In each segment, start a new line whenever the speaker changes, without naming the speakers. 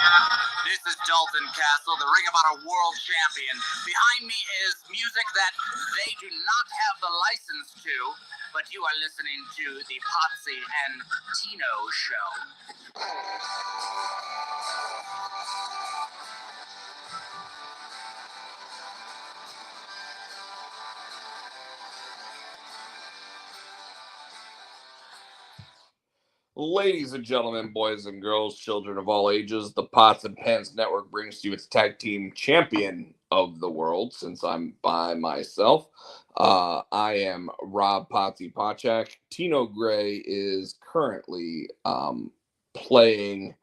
This is Dalton Castle, the Ring of Honor World Champion. Behind me is music that they do not have the license to, but you are listening to the Potsy and Tino show.
Ladies and gentlemen, boys and girls, children of all ages, the Pots and Pans Network brings to you its tag team champion of the world. Since I'm by myself, I am Rob Potsy Pochak. Tino Gray is currently playing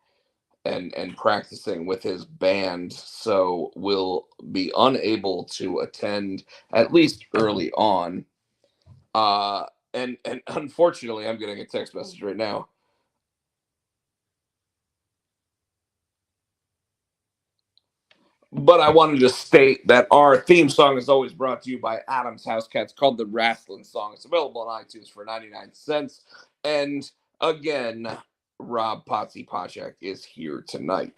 and practicing with his band, so will be unable to attend at least early on. And unfortunately, I'm getting a text message right now. But I wanted to state that our theme song is always brought to you by Adam's House Cats, called the Wrestling Song. It's available on iTunes for 99 cents. And again, Rob Potsy Pochak is here tonight.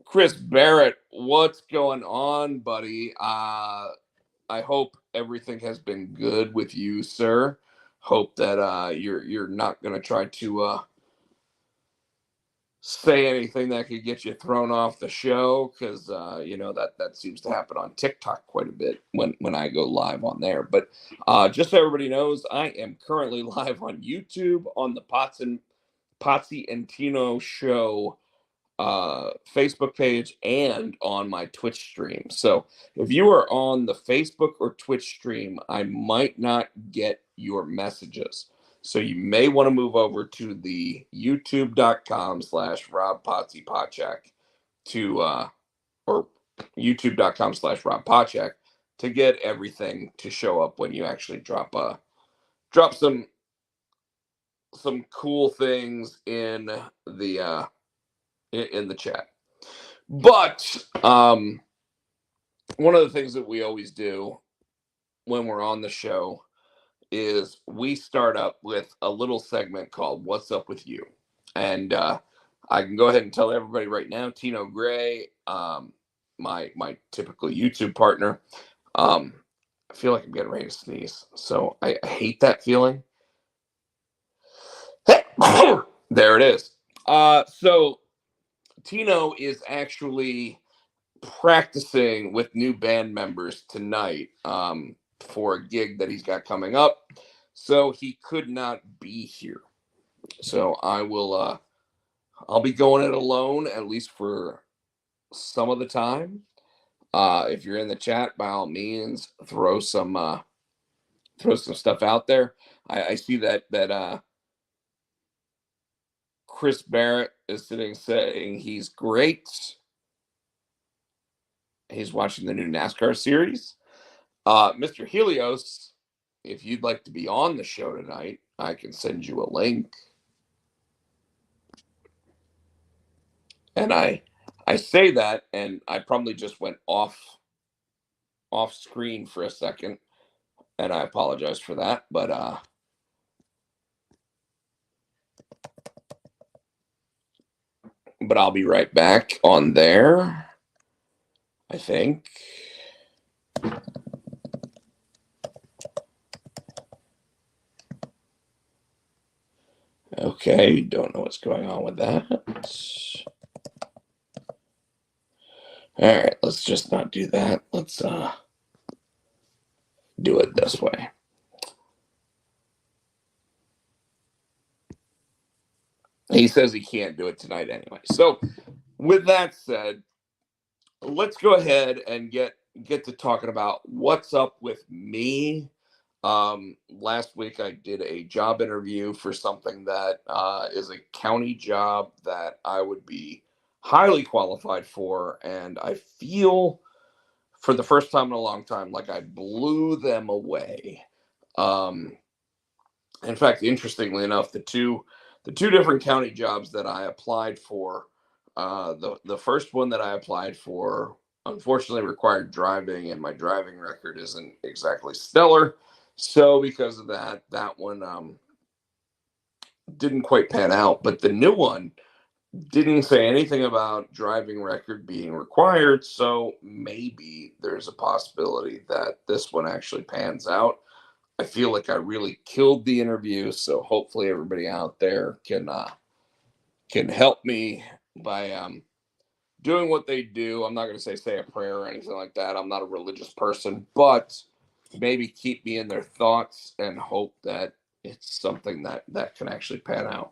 Chris Barrett, what's going on, buddy? I hope everything has been good with you, sir. Hope that you're not going to try to say anything that could get you thrown off the show, because that seems to happen on TikTok quite a bit when I go live on there. But just so everybody knows, I am currently live on YouTube on the Potsy and Tino show Facebook page and on my Twitch stream. So if you are on the Facebook or Twitch stream, I might not get your messages. So you may want to move over to the youtube.com/Rob Potsy Pochak or youtube.com/Rob Pochak to get everything to show up when you actually drop some cool things in the chat. But one of the things that we always do when we're on the show is we start up with a little segment called What's Up With You? And I can go ahead and tell everybody right now, Tino Gray, my typical YouTube partner, I feel like I'm getting ready to sneeze. So I hate that feeling. There it is. So Tino is actually practicing with new band members tonight for a gig that he's got coming up, so he could not be here. So I'll be going it alone, at least for some of the time. If you're in the chat, by all means, throw some stuff out there. I see that Chris Barrett is sitting saying he's great. He's watching the new NASCAR series. Mr. Helios, if you'd like to be on the show tonight, I can send you a link. And I say that, and I probably just went off screen for a second, and I apologize for that. But I'll be right back on there, I think. Okay, don't know what's going on with that. All right, let's just not do that. Let's do it this way. He says he can't do it tonight anyway. So with that said, let's go ahead and get to talking about what's up with me. Last week I did a job interview for something that is a county job that I would be highly qualified for, and I feel for the first time in a long time like I blew them away. In fact, interestingly enough, the two different county jobs that I applied for, the first one that I applied for unfortunately required driving, and my driving record isn't exactly stellar. So because of that one didn't quite pan out. But the new one didn't say anything about driving record being required, so maybe there's a possibility that this one actually pans out. I feel like I really killed the interview, so hopefully everybody out there can help me by doing what they do. I'm not going to say a prayer or anything like that. I'm not a religious person, but maybe keep me in their thoughts and hope that it's something that can actually pan out.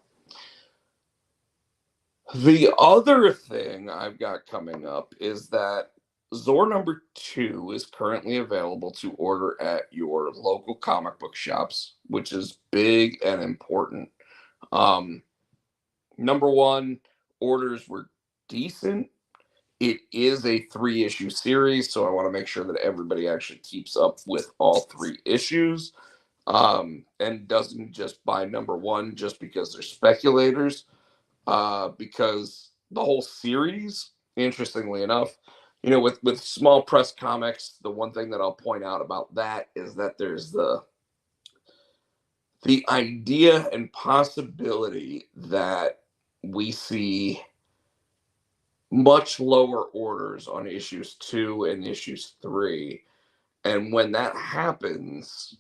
The other thing I've got coming up is that Zor number 2 is currently available to order at your local comic book shops, which is big and important. Um, Number 1, orders were decent. It is a 3-issue series, so I want to make sure that everybody actually keeps up with all 3 issues, and doesn't just buy number 1 just because they're speculators. Because the whole series, interestingly enough, with small press comics, the one thing that I'll point out about that is that there's the idea and possibility that we see much lower orders on issues 2 and issues 3. And when that happens,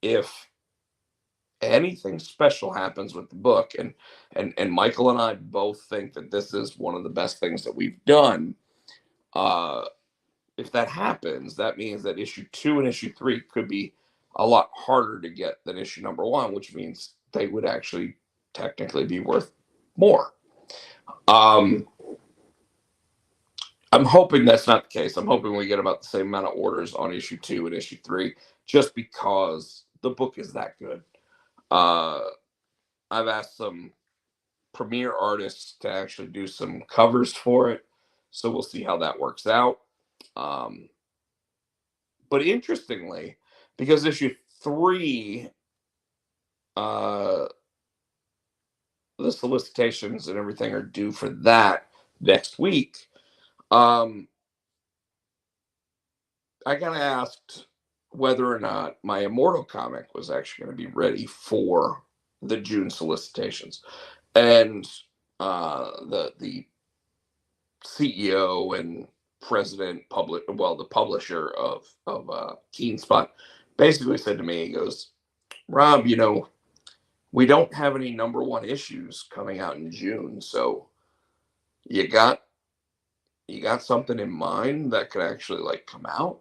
if anything special happens with the book, and Michael and I both think that this is one of the best things that we've done, uh if that happens, that means that issue 2 and issue 3 could be a lot harder to get than issue number 1, which means they would actually technically be worth more. um I'm hoping that's not the case. I'm hoping we get about the same amount of orders on issue 2 and issue 3, just because the book is that good. uh I've asked some premier artists to actually do some covers for it. So we'll see how that works out. Um, but interestingly, because issue 3, uh, the solicitations and everything are due for that next week, um, I got asked whether or not my Immortal comic was actually going to be ready for the June solicitations. And the CEO and the publisher of Keen Spot, basically said to me, he goes, Rob, we don't have any number 1 issues coming out in June, so you got something in mind that could actually like come out.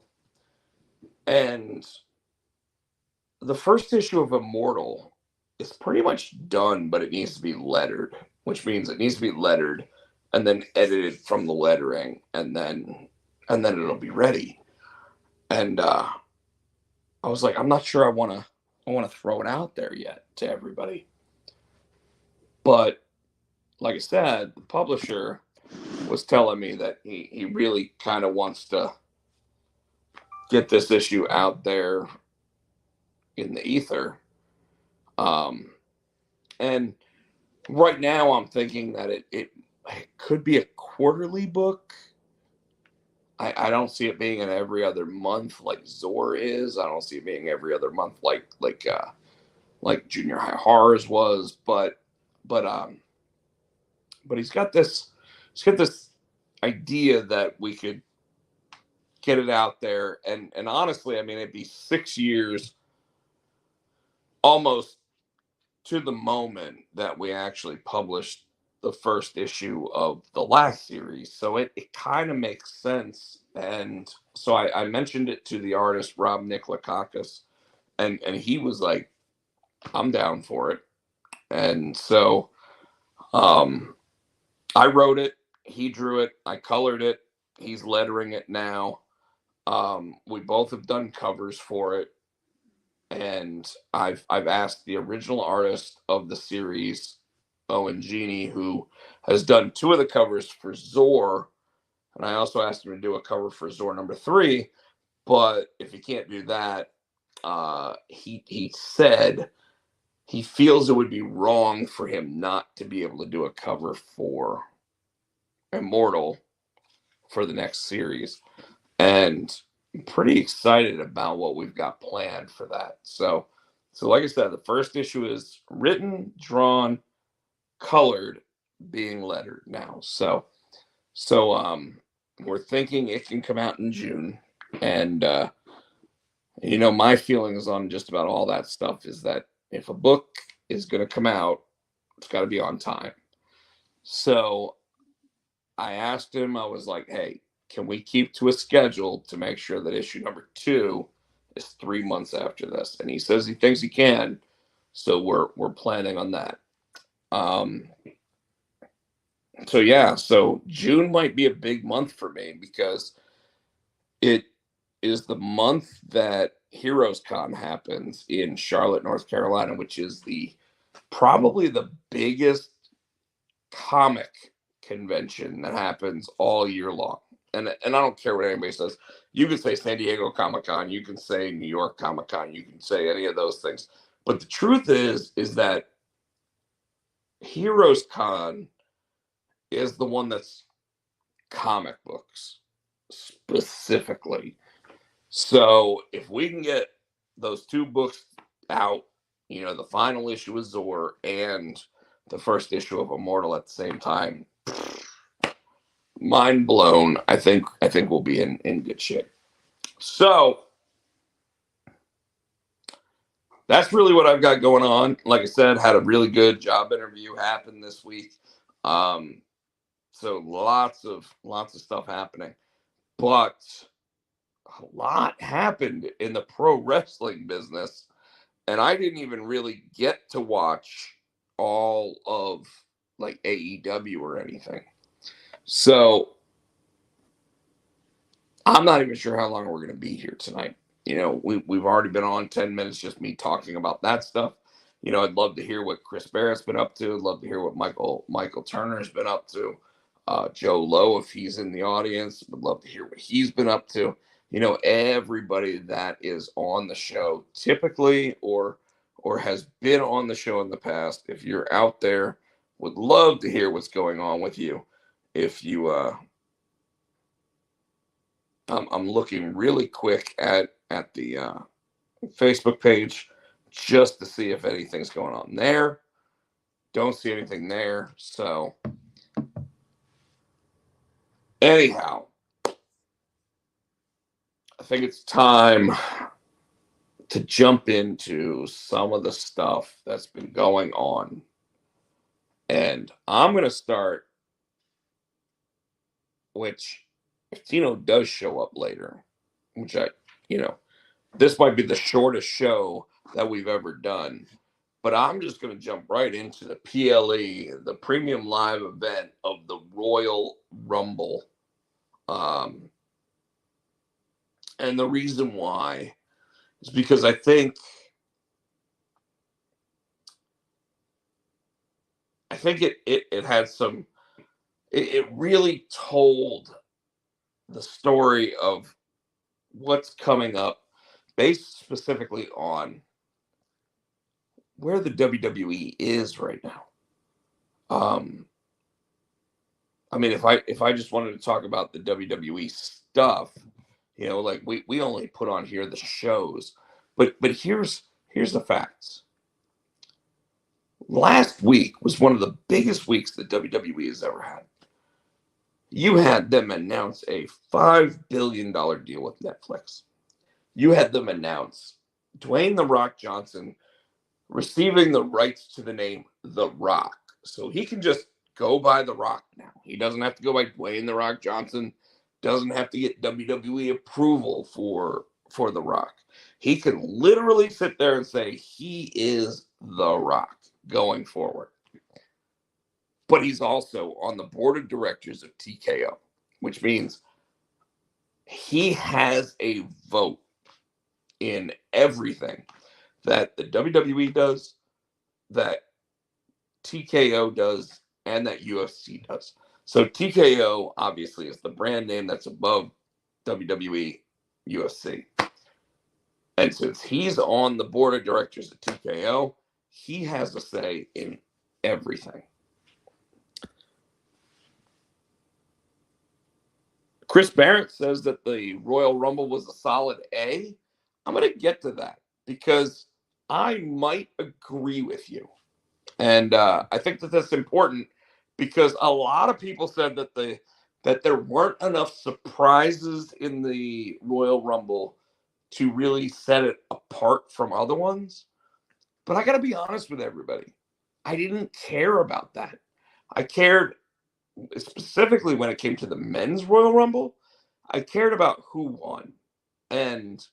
And the first issue of Immortal is pretty much done, but it needs to be lettered, which means it needs to be lettered and then edited from the lettering, and then it'll be ready. And I was like, I'm not sure I want to throw it out there yet to everybody. But like I said, the publisher was telling me that he really kind of wants to get this issue out there in the ether. Um, and right now I'm thinking that it could be a quarterly book. I don't see it being an every other month like Zor is. I don't see it being every other month like Junior High Horrors was. But he's got this idea that we could get it out there, and honestly, I mean, it'd be 6 years almost to the moment that we actually published the first issue of the last series. So it kind of makes sense. And so I mentioned it to the artist Rob Nikolakakis, and he was like, I'm down for it. And so um I wrote it, he drew it, I colored it, he's lettering it now. We both have done covers for it, and I've asked the original artist of the series, Owen Genie, who has done 2 of the covers for Zor, and I also asked him to do a cover for Zor number 3. But if he can't do that, he said he feels it would be wrong for him not to be able to do a cover for Immortal for the next series. And I'm pretty excited about what we've got planned for that. So So, like I said, the first issue is written, drawn, colored, being lettered now. So we're thinking it can come out in June. And my feelings on just about all that stuff is that if a book is going to come out, it's got to be on time. So I asked him, I was like, hey, can we keep to a schedule to make sure that issue number 2 is 3 months after this? And he says he thinks he can. So we're planning on that. Um, so yeah, so June might be a big month for me because it is the month that Heroes Con happens in Charlotte, North Carolina, which is probably the biggest comic convention that happens all year long. And I don't care what anybody says. You can say San Diego Comic Con, you can say New York Comic Con, you can say any of those things. But the truth is that Heroes Con is the one that's comic books specifically. So if we can get those 2 books out, the final issue of Zor and the first issue of Immortal at the same time, mind blown. I think we'll be in good shape. So that's really what I've got going on. Like I said, had a really good job interview happen this week. So lots of stuff happening, but a lot happened in the pro wrestling business, and I didn't even really get to watch all of like AEW or anything. So I'm not even sure how long we're going to be here tonight. We've already been on 10 minutes, just me talking about that stuff. I'd love to hear what Chris Barrett's been up to. I'd love to hear what Michael Turner's been up to. Joe Lowe, if he's in the audience, would love to hear what he's been up to. Everybody that is on the show typically or has been on the show in the past, if you're out there, would love to hear what's going on with you. If you I'm looking really quick at the Facebook page just to see if anything's going on there. Don't see anything there. So anyhow, I think it's time to jump into some of the stuff that's been going on. And I'm going to start, which if Tino does show up later, which this might be the shortest show that we've ever done. But I'm just going to jump right into the PLE, the premium live event of the Royal Rumble. And the reason why is because I think it had some, it really told the story of what's coming up based specifically on where the WWE is right now. I mean, if I just wanted to talk about the WWE stuff, like we only put on here the shows, but here's the facts. Last week was one of the biggest weeks that WWE has ever had. You had them announce a $5 billion deal with Netflix. You had them announce Dwayne "The Rock" Johnson receiving the rights to the name The Rock. So he can just go by The Rock now. He doesn't have to go by Dwayne "The Rock" Johnson. Doesn't have to get WWE approval for The Rock. He can literally sit there and say he is The Rock going forward. But he's also on the board of directors of TKO, which means he has a vote in everything that the WWE does, that TKO does, and that UFC does. So TKO obviously is the brand name that's above WWE, UFC. And since he's on the board of directors of TKO, he has a say in everything. Chris Barrett says that the Royal Rumble was a solid A. I'm going to get to that because I might agree with you. And I think that that's important because a lot of people said that there weren't enough surprises in the Royal Rumble to really set it apart from other ones. But I got to be honest with everybody. I didn't care about that. I cared specifically when it came to the men's Royal Rumble. I cared about who won. And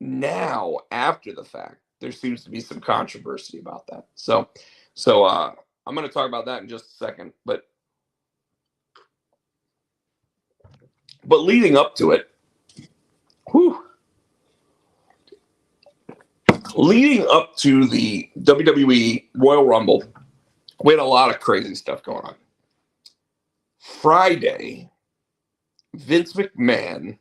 now, after the fact, there seems to be some controversy about that. So I'm going to talk about that in just a second. But leading up to it, whew, leading up to the WWE Royal Rumble, we had a lot of crazy stuff going on. Friday, Vince McMahon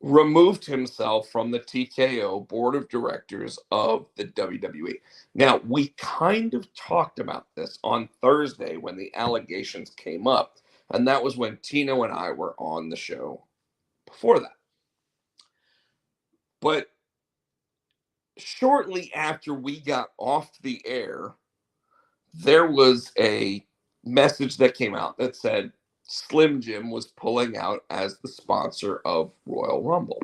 removed himself from the TKO board of directors of the WWE. Now, we kind of talked about this on Thursday when the allegations came up, and that was when Tino and I were on the show before that. But shortly after we got off the air, there was a message that came out that said Slim Jim was pulling out as the sponsor of Royal Rumble.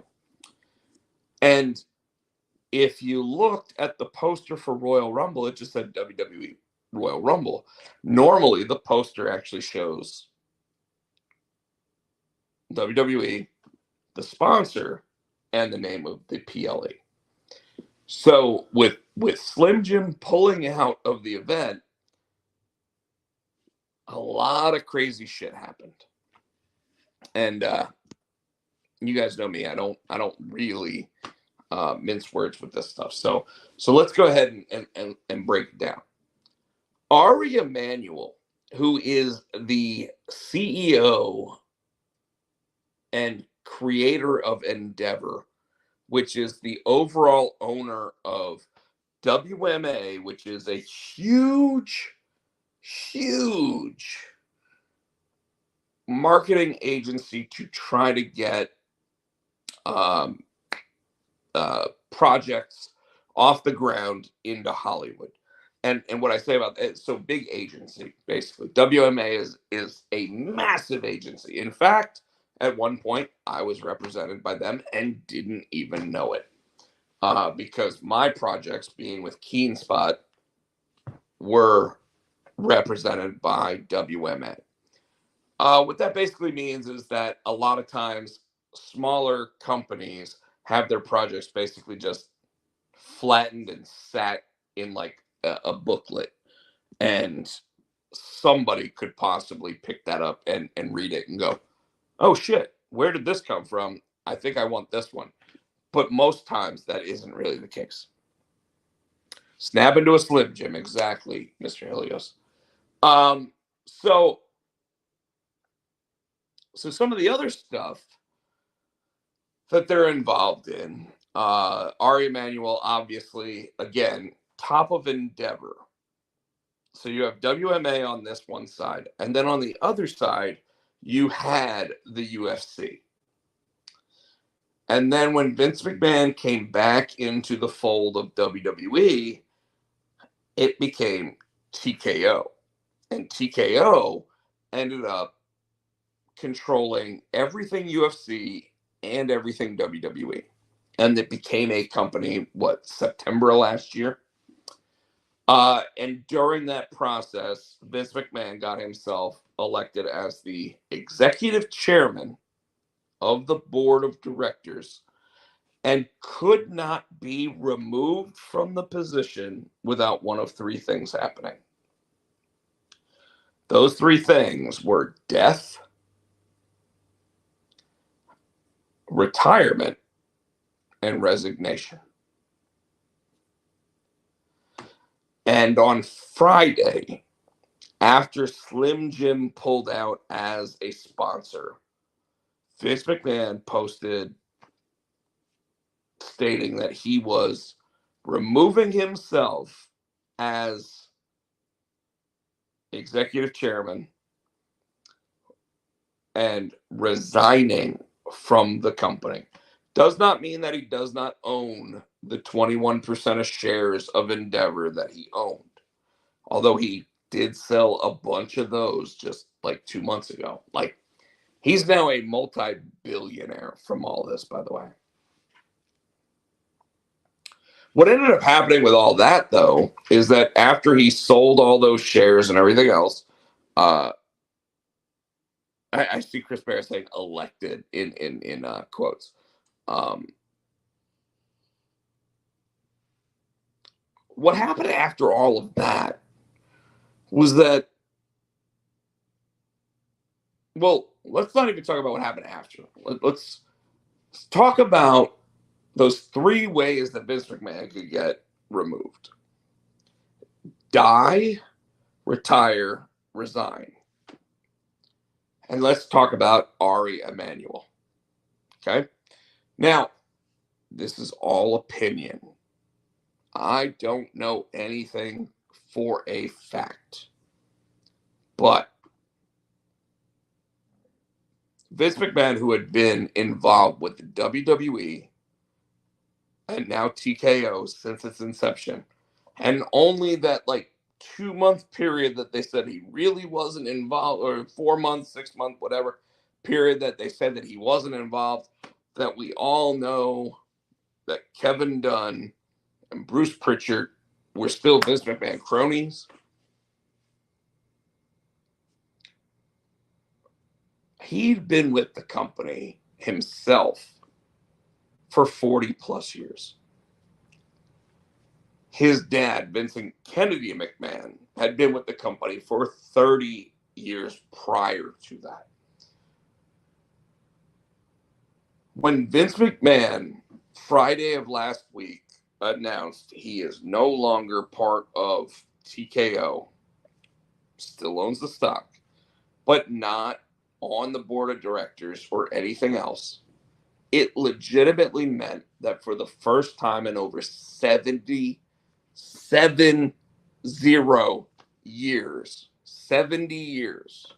And if you looked at the poster for Royal Rumble, it just said WWE Royal Rumble. Normally, the poster actually shows WWE, the sponsor, and the name of the PLE. So with Slim Jim pulling out of the event, a lot of crazy shit happened. And you guys know me, I don't really mince words with this stuff. So let's go ahead and break it down. Ari Emanuel, who is the CEO and creator of Endeavor, which is the overall owner of WMA, which is a huge marketing agency to try to get um, projects off the ground into Hollywood. And what I say about it, so big agency, basically. WMA is a massive agency. In fact, at one point, I was represented by them and didn't even know it. Because my projects, being with KeenSpot, were represented by WMA. What that basically means is that a lot of times smaller companies have their projects basically just flattened and sat in like a booklet, and somebody could possibly pick that up and read it and go, oh shit, where did this come from? I think I want this one. But most times that isn't really the case. Snap into a Slim Jim, exactly, Mr. Helios. So some of the other stuff that they're involved in, Ari Emanuel, obviously, again, top of Endeavor. So you have WMA on this one side, and then on the other side, you had the UFC. And then when Vince McMahon came back into the fold of WWE, it became TKO. And TKO ended up controlling everything UFC and everything WWE. And it became a company, September last year? And during that process, Vince McMahon got himself elected as the executive chairman of the board of directors and could not be removed from the position without one of three things happening. Those three things were death, retirement, and resignation. And on Friday, after Slim Jim pulled out as a sponsor, Vince McMahon posted stating that he was removing himself as executive chairman and resigning from the company. Does not mean that he does not own the 21% of shares of Endeavor that he owned. Although he did sell a bunch of those just like 2 months ago. Like, he's now a multi-billionaire from all this, by the way. What ended up happening with all that, though, is that after he sold all those shares and everything else, I see Chris Bear saying elected in quotes. What happened after all of that was that, well, let's not even talk about what happened after. Let's talk about those 3 ways that Vince McMahon could get removed: die, retire, resign. And let's talk about Ari Emanuel. Okay? Now, this is all opinion. I don't know anything for a fact. But Vince McMahon, who had been involved with the WWE and now TKO since its inception, and only that like 2 month period that they said he really wasn't involved, or 4 months, 6 month, whatever period that they said that he wasn't involved, that we all know that Kevin Dunn and Bruce Pritchard were still Vince McMahon cronies. He'd been with the company himself for 40 plus years. His dad, Vincent Kennedy McMahon, had been with the company for 30 years prior to that. When Vince McMahon, Friday of last week, announced he is no longer part of TKO, still owns the stock, but not on the board of directors or anything else, it legitimately meant that for the first time in over 70 years, 70 years,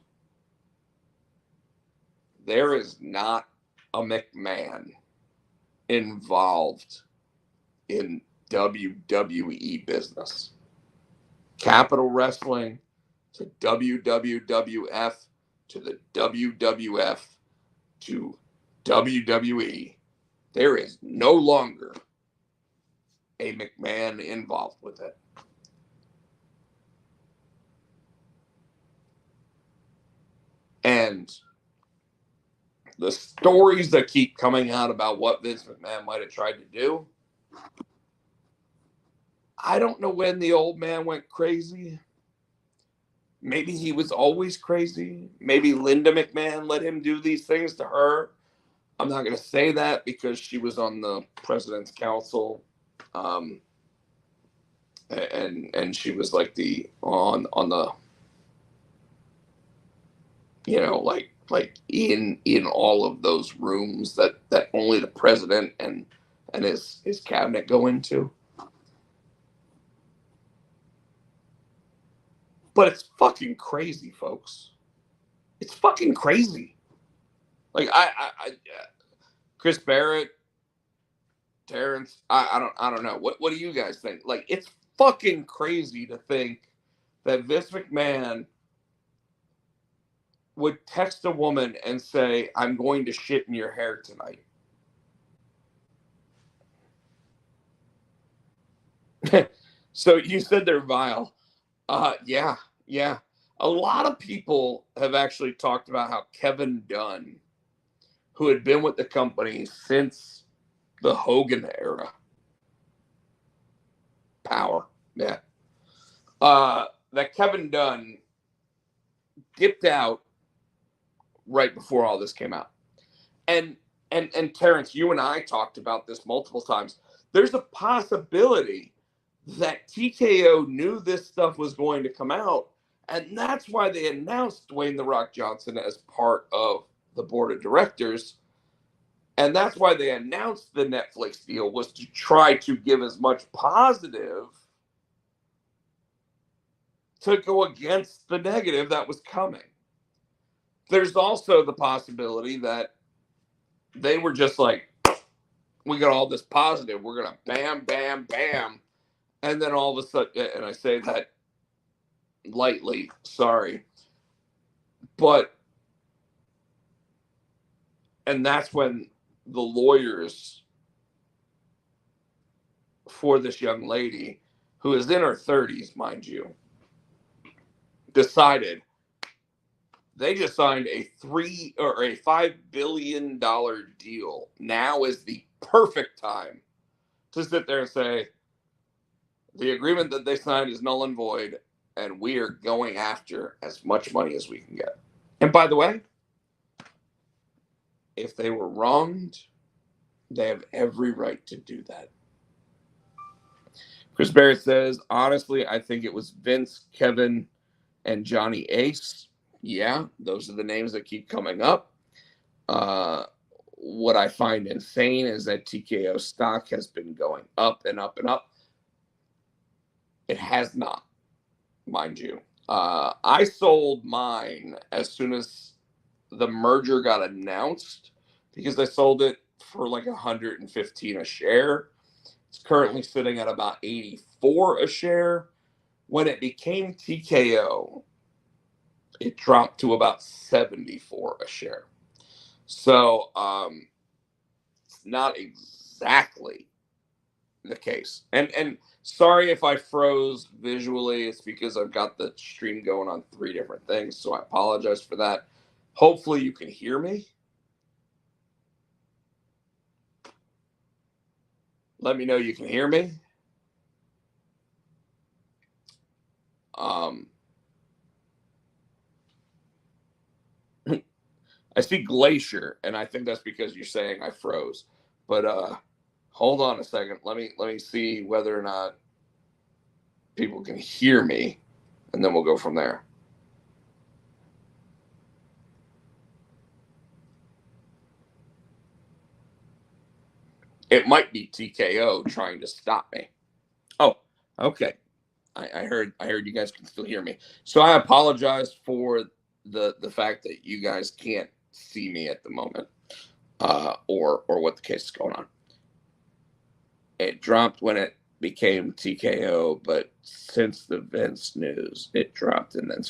there is not a McMahon involved in WWE business. Capital Wrestling to WWF to the WWF to WWE, there is no longer a McMahon involved with it. And the stories that keep coming out about what Vince McMahon might have tried to do, I don't know when the old man went crazy. Maybe he was always crazy. Maybe Linda McMahon let him do these things to her. I'm not going to say that because she was on the president's council, and she was like the on the, you know, like in all of those rooms that only the president and his cabinet go into. But it's fucking crazy, folks. It's fucking crazy. Like I Chris Barrett, Terrence, I don't know. What do you guys think? Like, it's fucking crazy to think that Vince McMahon would text a woman and say, "I'm going to shit in your hair tonight." So you said they're vile. Yeah. A lot of people have actually talked about how Kevin Dunn, who had been with the company since the Hogan era, power, yeah, that Kevin Dunn dipped out right before all this came out. And Terrence, you and I talked about this multiple times. There's a possibility that TKO knew this stuff was going to come out, and that's why they announced Dwayne "The Rock" Johnson as part of the board of directors. And that's why they announced the Netflix deal, was to try to give as much positive to go against the negative that was coming. There's also the possibility that they were just like, we got all this positive. We're gonna bam, bam, bam, and then all of a sudden, and I say that lightly, sorry, but and that's when the lawyers for this young lady, who is in her 30s, mind you, decided they just signed a $5 billion deal. Now is the perfect time to sit there and say the agreement that they signed is null and void, and we are going after as much money as we can get. And by the way, if they were wronged, they have every right to do that. Chris Barrett says, honestly, I think it was Vince, Kevin, and Johnny Ace. Yeah, those are the names that keep coming up. What I find insane is that TKO stock has been going up and up and up. It has not, mind you. I sold mine as soon as the merger got announced because I sold it for like 115 a share. It's currently sitting at about 84 a share. When it became TKO, it dropped to about 74 a share. So it's not exactly the case. And sorry if I froze visually. It's because I've got the stream going on 3 different things, so I apologize for that. Hopefully you can hear me. Let me know you can hear me. I see Glacier, and I think that's because you're saying I froze. But hold on a second. Let me see whether or not people can hear me, and then we'll go from there. It might be TKO trying to stop me. Oh, okay. I heard you guys can still hear me. So I apologize for the fact that you guys can't see me at the moment, or what the case is going on. It dropped when it became TKO, but since the Vince news, it dropped, and then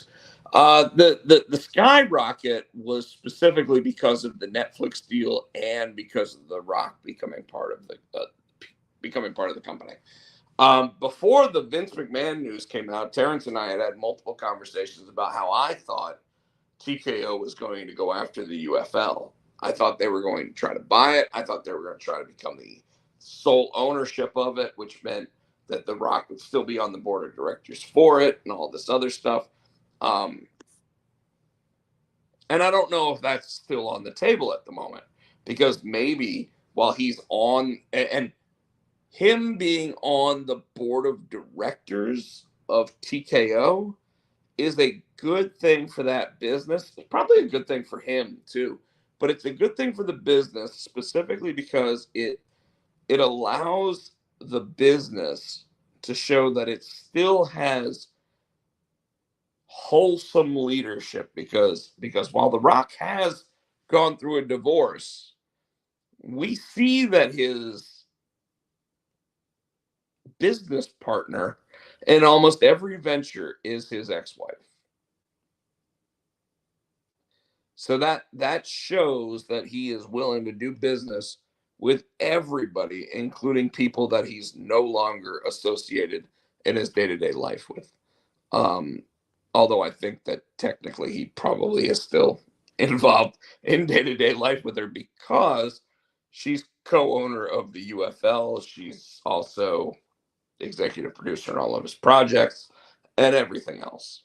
the skyrocket was specifically because of the Netflix deal and because of The Rock becoming part of the company. Before the Vince McMahon news came out, Terrence and I had multiple conversations about how I thought TKO was going to go after the UFL. I thought they were going to try to buy it. I thought they were going to try to become the sole ownership of it, which meant that The Rock would still be on the board of directors for it and all this other stuff. And I don't know if that's still on the table at the moment, because maybe while he's on, and him being on the board of directors of TKO is a good thing for that business. It's probably a good thing for him too, but it's a good thing for the business specifically because it allows the business to show that it still has wholesome leadership, because while The Rock has gone through a divorce, we see that his business partner in almost every venture is his ex-wife. So that shows that he is willing to do business with everybody, including people that he's no longer associated in his day-to-day life with. Um, Although I think that technically he probably is still involved in day-to-day life with her, because she's co-owner of the UFL. She's also executive producer in all of his projects and everything else.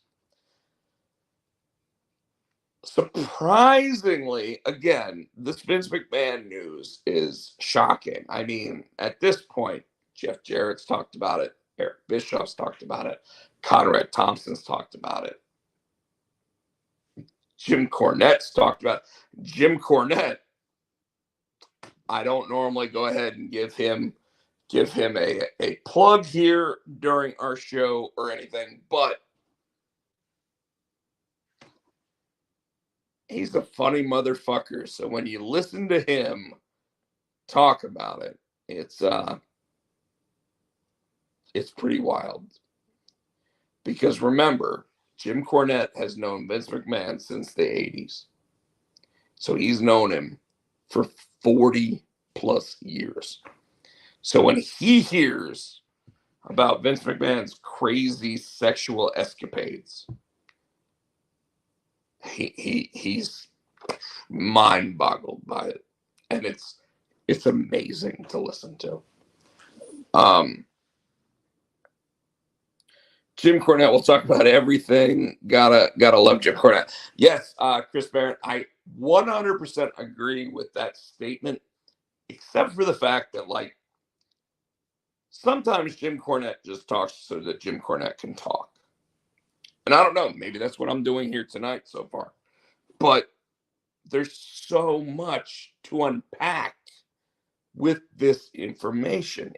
Surprisingly, again, this Vince McMahon news is shocking. I mean, at this point, Jeff Jarrett's talked about it, Eric Bischoff's talked about it, Conrad Thompson's talked about it, Jim Cornette's talked about it. Jim Cornette, I don't normally go ahead and give him a plug here during our show or anything, but he's a funny motherfucker. So when you listen to him talk about it, It's it's pretty wild. Because remember, Jim Cornette has known Vince McMahon since the 80s. So he's known him for 40 plus years. So when he hears about Vince McMahon's crazy sexual escapades, he's mind boggled by it. And it's amazing to listen to. Jim Cornette, we'll talk about everything. Gotta love Jim Cornette. Yes, Chris Barrett, I 100% agree with that statement, except for the fact that, like, sometimes Jim Cornette just talks so that Jim Cornette can talk. And I don't know, maybe that's what I'm doing here tonight so far. But there's so much to unpack with this information.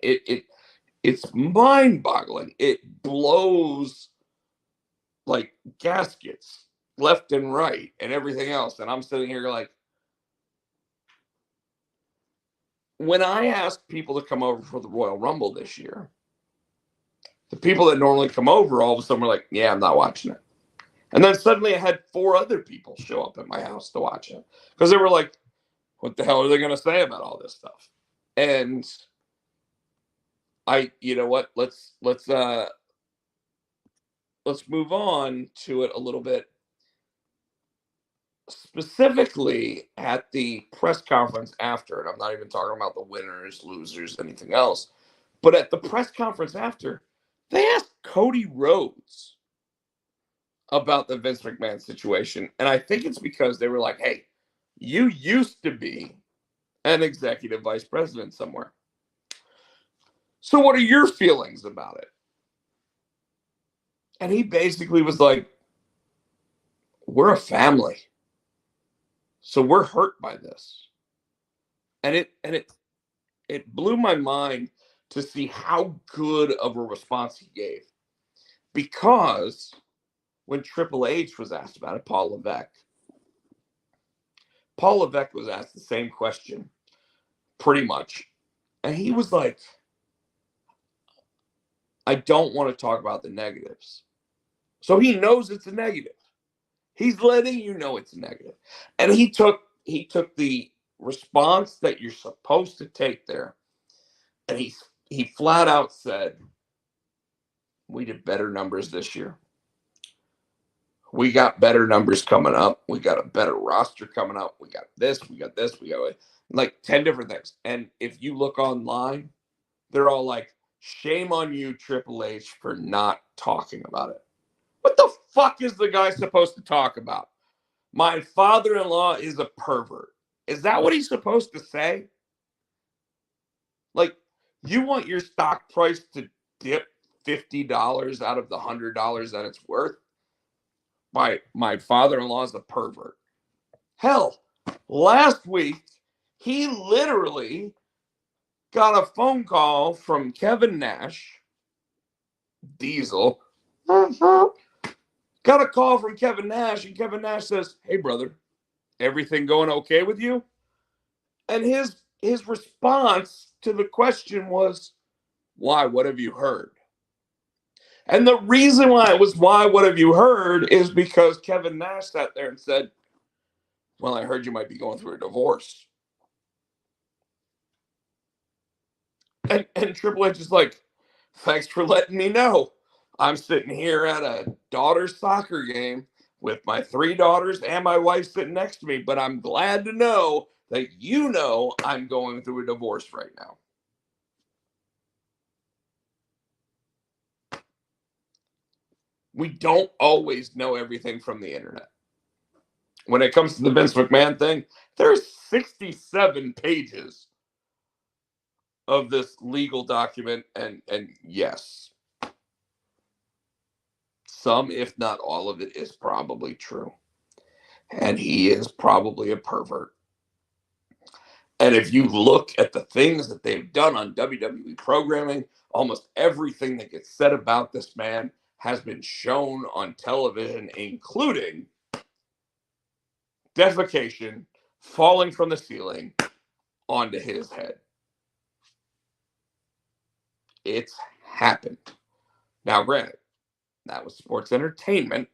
It's mind-boggling. It blows like gaskets left and right and everything else. And I'm sitting here like, when I asked people to come over for the Royal Rumble this year, the people that normally come over all of a sudden were like, yeah, I'm not watching it. And then suddenly I had 4 other people show up at my house to watch it because they were like, what the hell are they going to say about all this stuff? And you know what? Let's move on to it a little bit. Specifically at the press conference after, and I'm not even talking about the winners, losers, anything else, but at the press conference after, they asked Cody Rhodes about the Vince McMahon situation. And I think it's because they were like, hey, you used to be an executive vice president somewhere. So what are your feelings about it? And he basically was like, we're a family. So we're hurt by this. And it blew my mind to see how good of a response he gave. Because when Triple H was asked about it, Paul Levesque was asked the same question, pretty much. And he was like, I don't want to talk about the negatives. So he knows it's a negative. He's letting you know it's a negative. And he took the response that you're supposed to take there, and he flat out said, we did better numbers this year. We got better numbers coming up. We got a better roster coming up. We got this, we got like 10 different things. And if you look online, they're all like, shame on you, Triple H, for not talking about it. What the fuck is the guy supposed to talk about? My father-in-law is a pervert. Is that what he's supposed to say? Like, you want your stock price to dip $50 out of the $100 that it's worth? My father-in-law is a pervert. Hell, last week, he literally got a phone call from Kevin Nash, Diesel. Got a call from Kevin Nash, and Kevin Nash says, hey, brother, everything going okay with you? And his response to the question was, why? What have you heard? And the reason why it was why? What have you heard? Is because Kevin Nash sat there and said, well, I heard you might be going through a divorce. And Triple H is like, thanks for letting me know. I'm sitting here at a daughter's soccer game with my 3 daughters and my wife sitting next to me, but I'm glad to know that you know I'm going through a divorce right now. We don't always know everything from the internet. When it comes to the Vince McMahon thing, there's 67 pages of this legal document, and yes, some, if not all of it, is probably true. And he is probably a pervert. And if you look at the things that they've done on WWE programming, almost everything that gets said about this man has been shown on television, including defecation falling from the ceiling onto his head. It's happened. Now, granted, that was sports entertainment.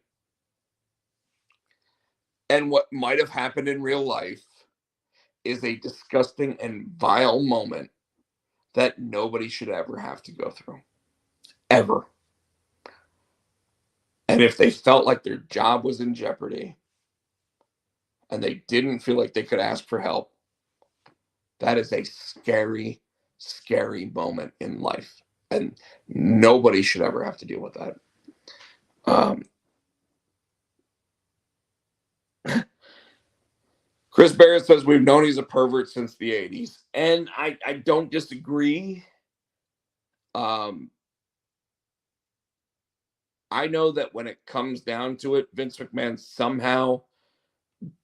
And what might have happened in real life is a disgusting and vile moment that nobody should ever have to go through. Ever. And if they felt like their job was in jeopardy and they didn't feel like they could ask for help, that is a scary, scary moment in life. And nobody should ever have to deal with that. Chris Barrett says we've known he's a pervert since the 80s. And I don't disagree. I know that when it comes down to it, Vince McMahon somehow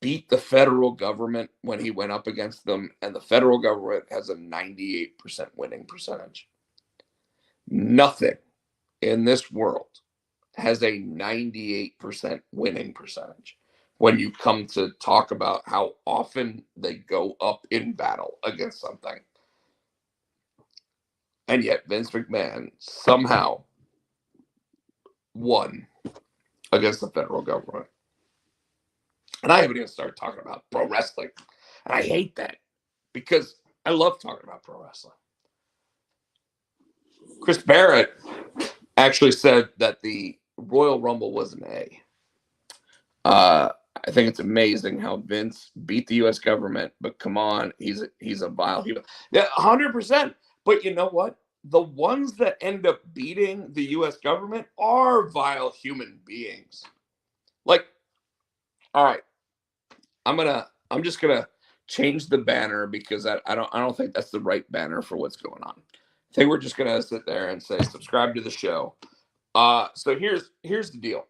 beat the federal government when he went up against them, and the federal government has a 98% winning percentage. Nothing in this world has a 98% winning percentage when you come to talk about how often they go up in battle against something. And yet Vince McMahon somehow won against the federal government. And I haven't even started talking about pro wrestling. And I hate that because I love talking about pro wrestling. Chris Barrett actually said that the Royal Rumble was an A. I think it's amazing how Vince beat the U.S. government, but come on, he's a vile human. Yeah, 100%. But you know what? The ones that end up beating the U.S. government are vile human beings. Like, all right, I'm just gonna change the banner because I don't think that's the right banner for what's going on. I think we're just gonna sit there and say subscribe to the show. So here's the deal.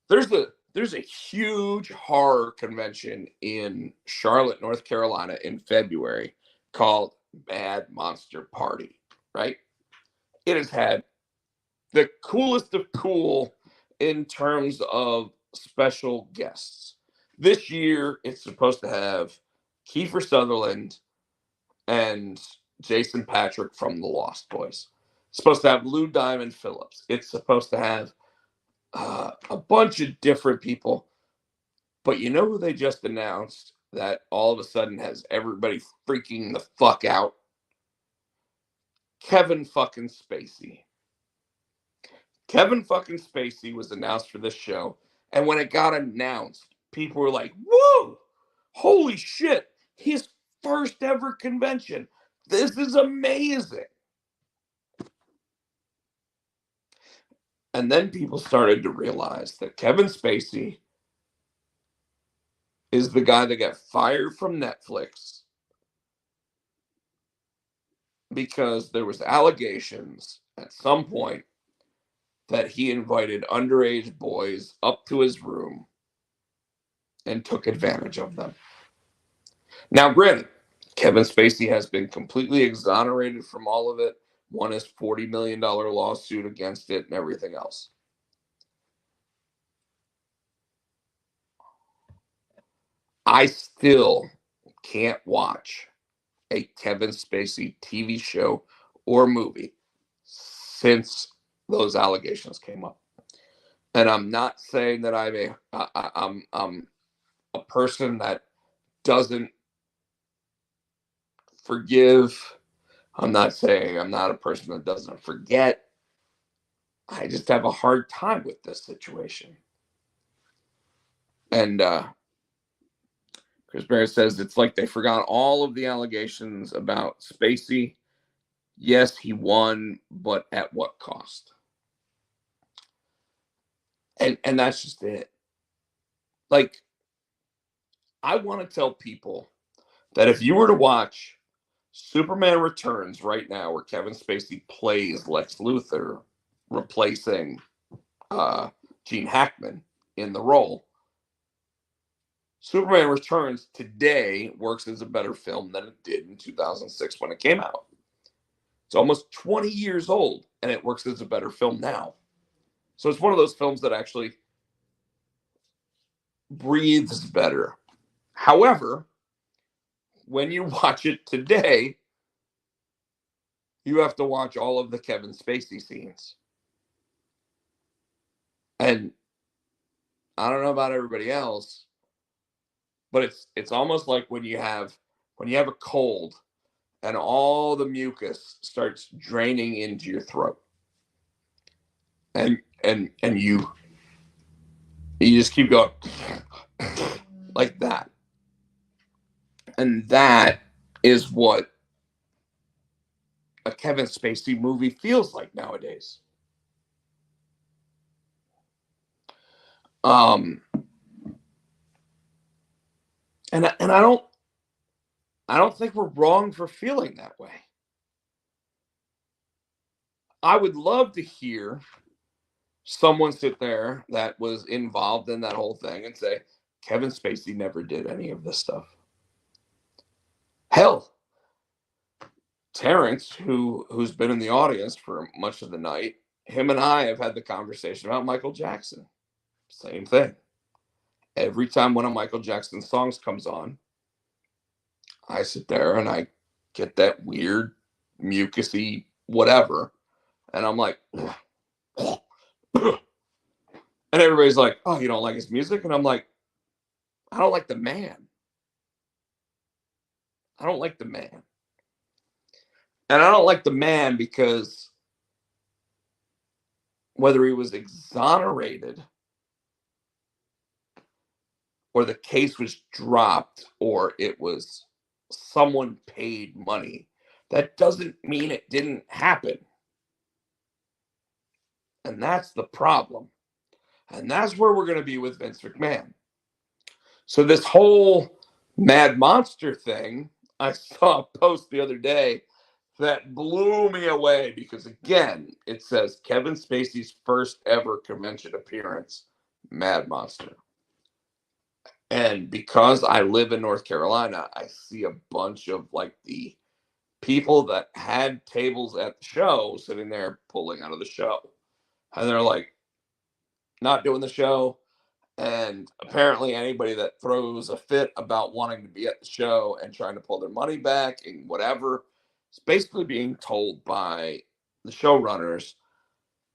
There's a huge horror convention in Charlotte, North Carolina in February called Bad Monster Party, right? It has had the coolest of cool in terms of special guests. This year, it's supposed to have Kiefer Sutherland and Jason Patrick from the Lost Boys. It's supposed to have Lou Diamond Phillips. It's supposed to have a bunch of different people. But you know who they just announced that all of a sudden has everybody freaking the fuck out? Kevin fucking Spacey. Kevin fucking Spacey was announced for this show. And when it got announced, people were like, whoa, holy shit, his first ever convention. This is amazing. And then people started to realize that Kevin Spacey is the guy that got fired from Netflix because there was allegations at some point that he invited underage boys up to his room and took advantage of them. Now, granted, Kevin Spacey has been completely exonerated from all of it, won his $40 million lawsuit against it and everything else. I still can't watch a Kevin Spacey TV show or movie since those allegations came up. And I'm not saying that I'm a person that doesn't forgive. I'm not saying I'm not a person that doesn't forget. I just have a hard time with this situation. And Chris Barrett says it's like they forgot all of the allegations about Spacey. Yes, he won, but at what cost? And that's just it. Like, I want to tell people that if you were to watch Superman Returns right now, where Kevin Spacey plays Lex Luthor, replacing Gene Hackman in the role, Superman Returns today works as a better film than it did in 2006 when it came out. It's almost 20 years old, and it works as a better film now. So it's one of those films that actually breathes better. However, when you watch it today, you have to watch all of the Kevin Spacey scenes. And I don't know about everybody else, but it's almost like when you have a cold and all the mucus starts draining into your throat. And you just keep going like that. And that is what a Kevin Spacey movie feels like nowadays. And I don't think we're wrong for feeling that way. I would love to hear someone sit there that was involved in that whole thing and say, Kevin Spacey never did any of this stuff. Hell, Terrence, who's been in the audience for much of the night, him and I have had the conversation about Michael Jackson. Same thing. Every time one of Michael Jackson's songs comes on, I sit there and I get that weird, mucusy whatever, and I'm like, and everybody's like, oh, you don't like his music? And I'm like, I don't like the man. I don't like the man. And I don't like the man because whether he was exonerated or the case was dropped or it was someone paid money, that doesn't mean it didn't happen. And that's the problem. And that's where we're going to be with Vince McMahon. So this whole Mad Monster thing, I saw a post the other day that blew me away because, again, it says Kevin Spacey's first ever convention appearance, Mad Monster. And because I live in North Carolina, I see a bunch of like the people that had tables at the show sitting there pulling out of the show. And they're like, not doing the show. And apparently anybody that throws a fit about wanting to be at the show and trying to pull their money back and whatever is basically being told by the showrunners.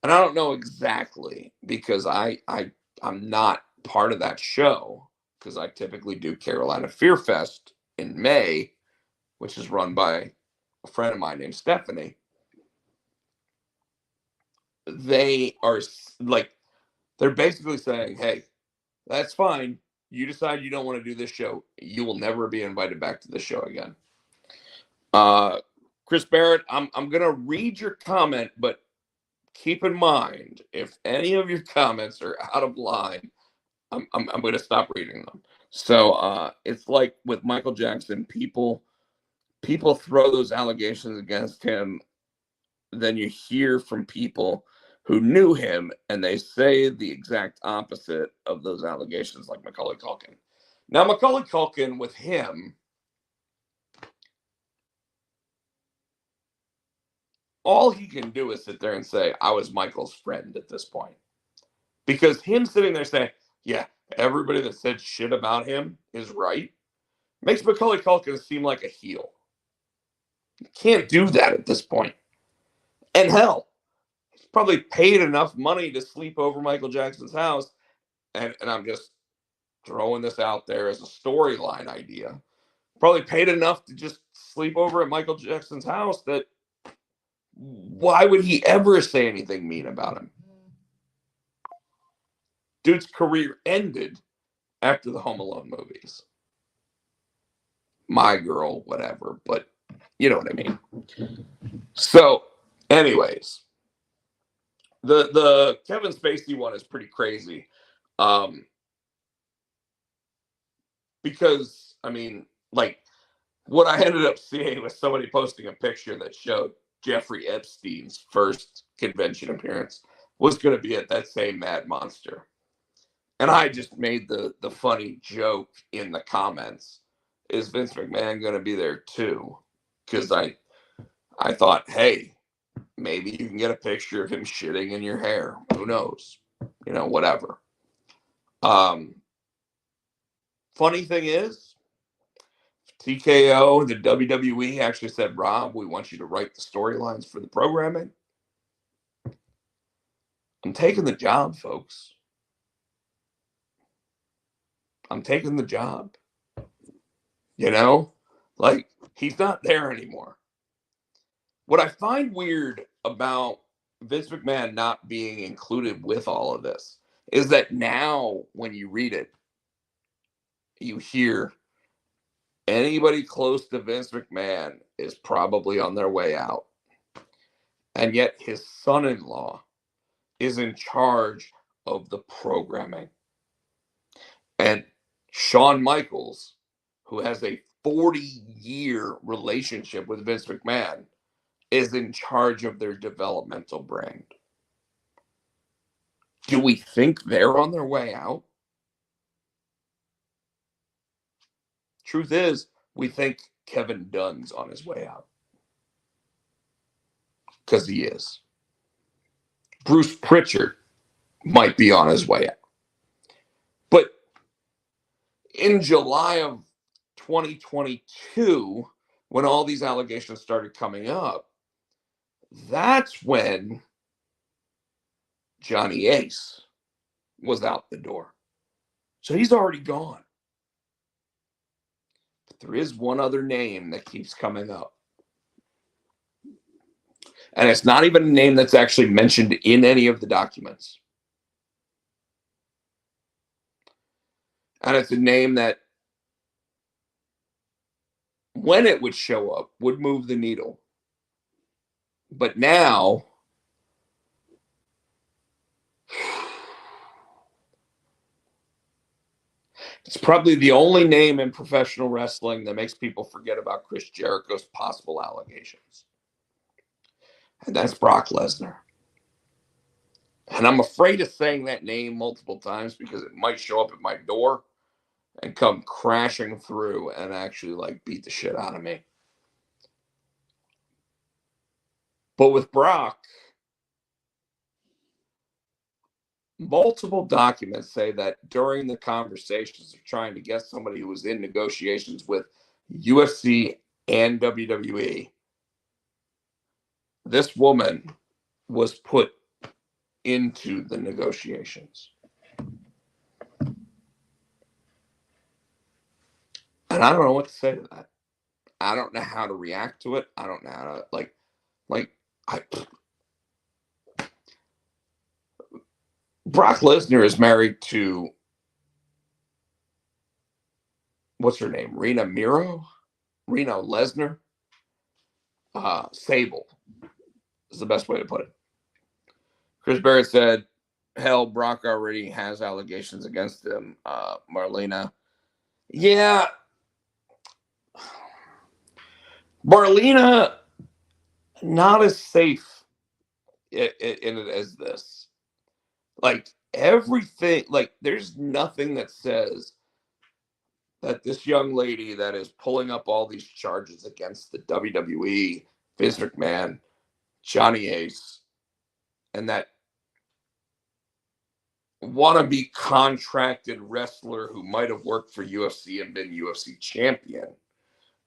And I don't know exactly because I'm not part of that show because I typically do Carolina Fear Fest in May, which is run by a friend of mine named Stephanie. They are like, they're basically saying, hey, that's fine. You decide you don't want to do this show. You will never be invited back to the show again. Chris Barrett, I'm gonna read your comment, but keep in mind if any of your comments are out of line, I'm gonna stop reading them. So it's like with Michael Jackson, people throw those allegations against him, then you hear from people who knew him and they say the exact opposite of those allegations, like Macaulay Culkin. Now, Macaulay Culkin, with him, all he can do is sit there and say, I was Michael's friend at this point. Because him sitting there saying, yeah, everybody that said shit about him is right, makes Macaulay Culkin seem like a heel. You can't do that at this point. And hell, he's probably paid enough money to sleep over Michael Jackson's house. And I'm just throwing this out there as a storyline idea. Probably paid enough to just sleep over at Michael Jackson's house that why would he ever say anything mean about him? Dude's career ended after the Home Alone movies. My Girl, whatever, but you know what I mean. So, anyways, the Kevin Spacey one is pretty crazy. Because, I mean, like, what I ended up seeing was somebody posting a picture that showed Jeffrey Epstein's first convention appearance was going to be at that same Mad Monster. And I just made the funny joke in the comments, is Vince McMahon going to be there too? Because I thought, hey, maybe you can get a picture of him shitting in your hair. Who knows? You know, whatever. Funny thing is, TKO, the WWE actually said, Rob, we want you to write the storylines for the programming. I'm taking the job, folks. I'm taking the job. You know, like, he's not there anymore. What I find weird about Vince McMahon not being included with all of this is that now when you read it, you hear anybody close to Vince McMahon is probably on their way out. And yet his son-in-law is in charge of the programming. And Shawn Michaels, who has a 40-year relationship with Vince McMahon, is in charge of their developmental brand. Do we think they're on their way out? Truth is, we think Kevin Dunn's on his way out. Because he is. Bruce Pritchard might be on his way out. But in July of 2022, when all these allegations started coming up, that's when Johnny Ace was out the door. So he's already gone. But there is one other name that keeps coming up. And it's not even a name that's actually mentioned in any of the documents. And it's a name that, when it would show up, would move the needle. But now, it's probably the only name in professional wrestling that makes people forget about Chris Jericho's possible allegations. And that's Brock Lesnar. And I'm afraid of saying that name multiple times because it might show up at my door and come crashing through and actually like beat the shit out of me. But with Brock, multiple documents say that during the conversations of trying to get somebody who was in negotiations with UFC and WWE, this woman was put into the negotiations. And I don't know what to say to that. I don't know how to react to it. I don't know how to Brock Lesnar is married to, what's her name? Rena Lesnar? Sable is the best way to put it. Chris Barrett said, hell, Brock already has allegations against him. Marlena. Yeah. Marlena, not as safe in it as this. Like, everything, like, there's nothing that says that this young lady that is pulling up all these charges against the WWE, Vince McMahon, Johnny Ace, and that wannabe contracted wrestler who might have worked for UFC and been UFC champion,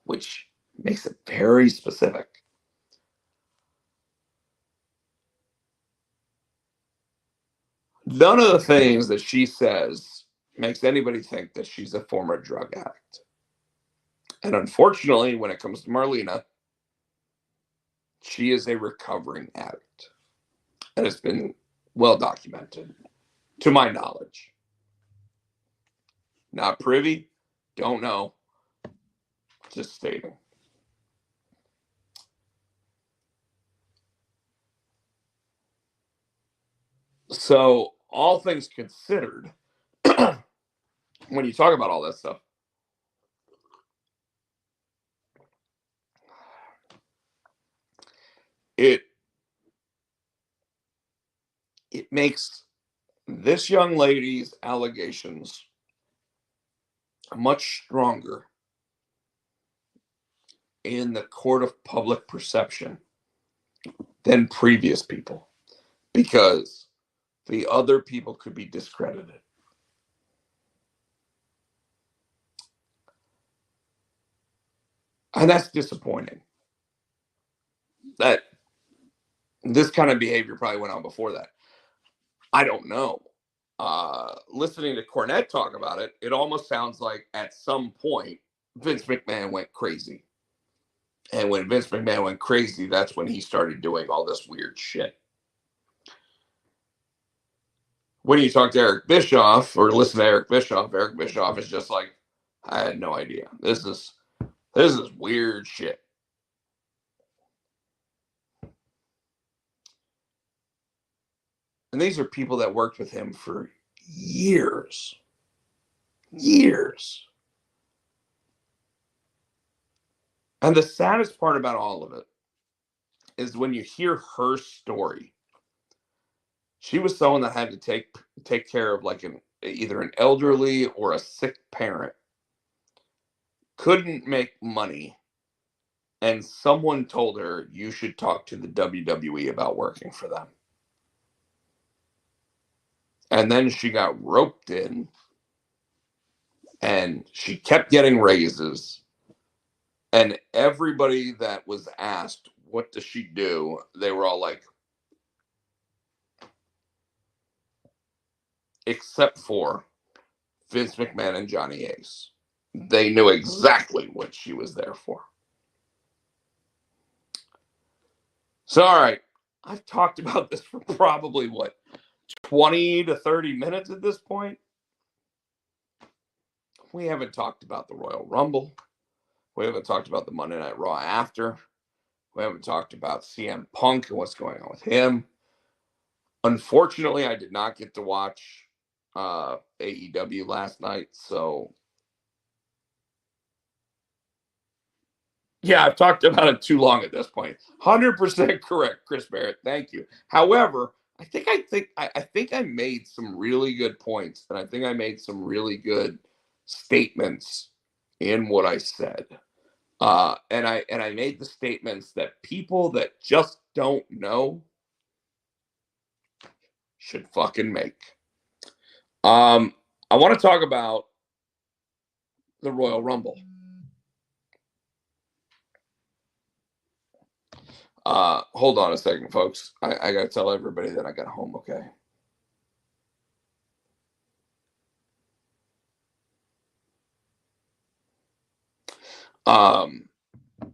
which makes it very specific. None of the things that she says makes anybody think that she's a former drug addict. And unfortunately, when it comes to Marlena, she is a recovering addict. And it's been well documented, to my knowledge. Not privy, don't know, just stating. So, all things considered, when you talk about all that stuff, it makes this young lady's allegations much stronger in the court of public perception than previous people, because the other people could be And that's disappointing. That this kind of behavior probably went on before that. I don't know. Listening to Cornette talk about it, it almost sounds like at some point Vince McMahon went crazy. And when Vince McMahon went crazy, that's when he started doing all this weird shit. When you talk to Eric Bischoff or listen to Eric Bischoff is just like, I had no idea. This is weird shit. And these are people that worked with him for years. Years. And the saddest part about all of it is when you hear her story. She was someone that had to take care of like either an elderly or a sick parent. Couldn't make money. And someone told her you should talk to the WWE about working for them. And then she got roped in and she kept getting raises. And everybody that was asked, what does she do? They were all like, except for Vince McMahon and Johnny Ace. They knew exactly what she was there for. So, all right, I've talked about this for probably, 20 to 30 minutes at this point? We haven't talked about the Royal Rumble. We haven't talked about the Monday Night Raw after. We haven't talked about CM Punk and what's going on with him. Unfortunately, I did not get to watch AEW last night, so yeah, I've talked about it too long at this point. 100% correct, Chris Barrett. Thank you. However, I think I made some really good points, and I think I made some really good statements in what I said. And I made the statements that people that just don't know should fucking make. I want to talk about the Royal Rumble. Hold on a second, folks. I gotta tell everybody that I got home okay.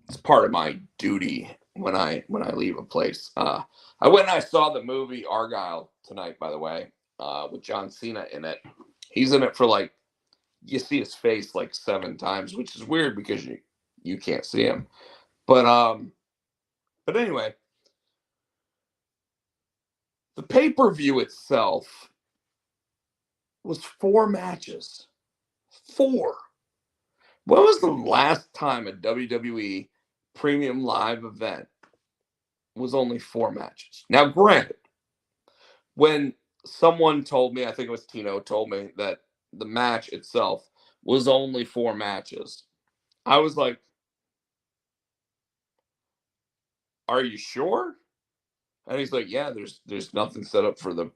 It's part of my duty when I leave a place. I went and I saw the movie Argyle tonight, by the way, with John Cena in it. He's in it for like, you see his face like 7 times, which is weird because you can't see him. But anyway, the pay-per-view itself was 4 matches. 4. When was the last time a WWE premium live event was only 4 matches? Now, granted, when someone told me, I think it was Tino, told me that the match itself was only 4 matches, I was like, "Are you sure?" And he's like, "Yeah, there's nothing set up for the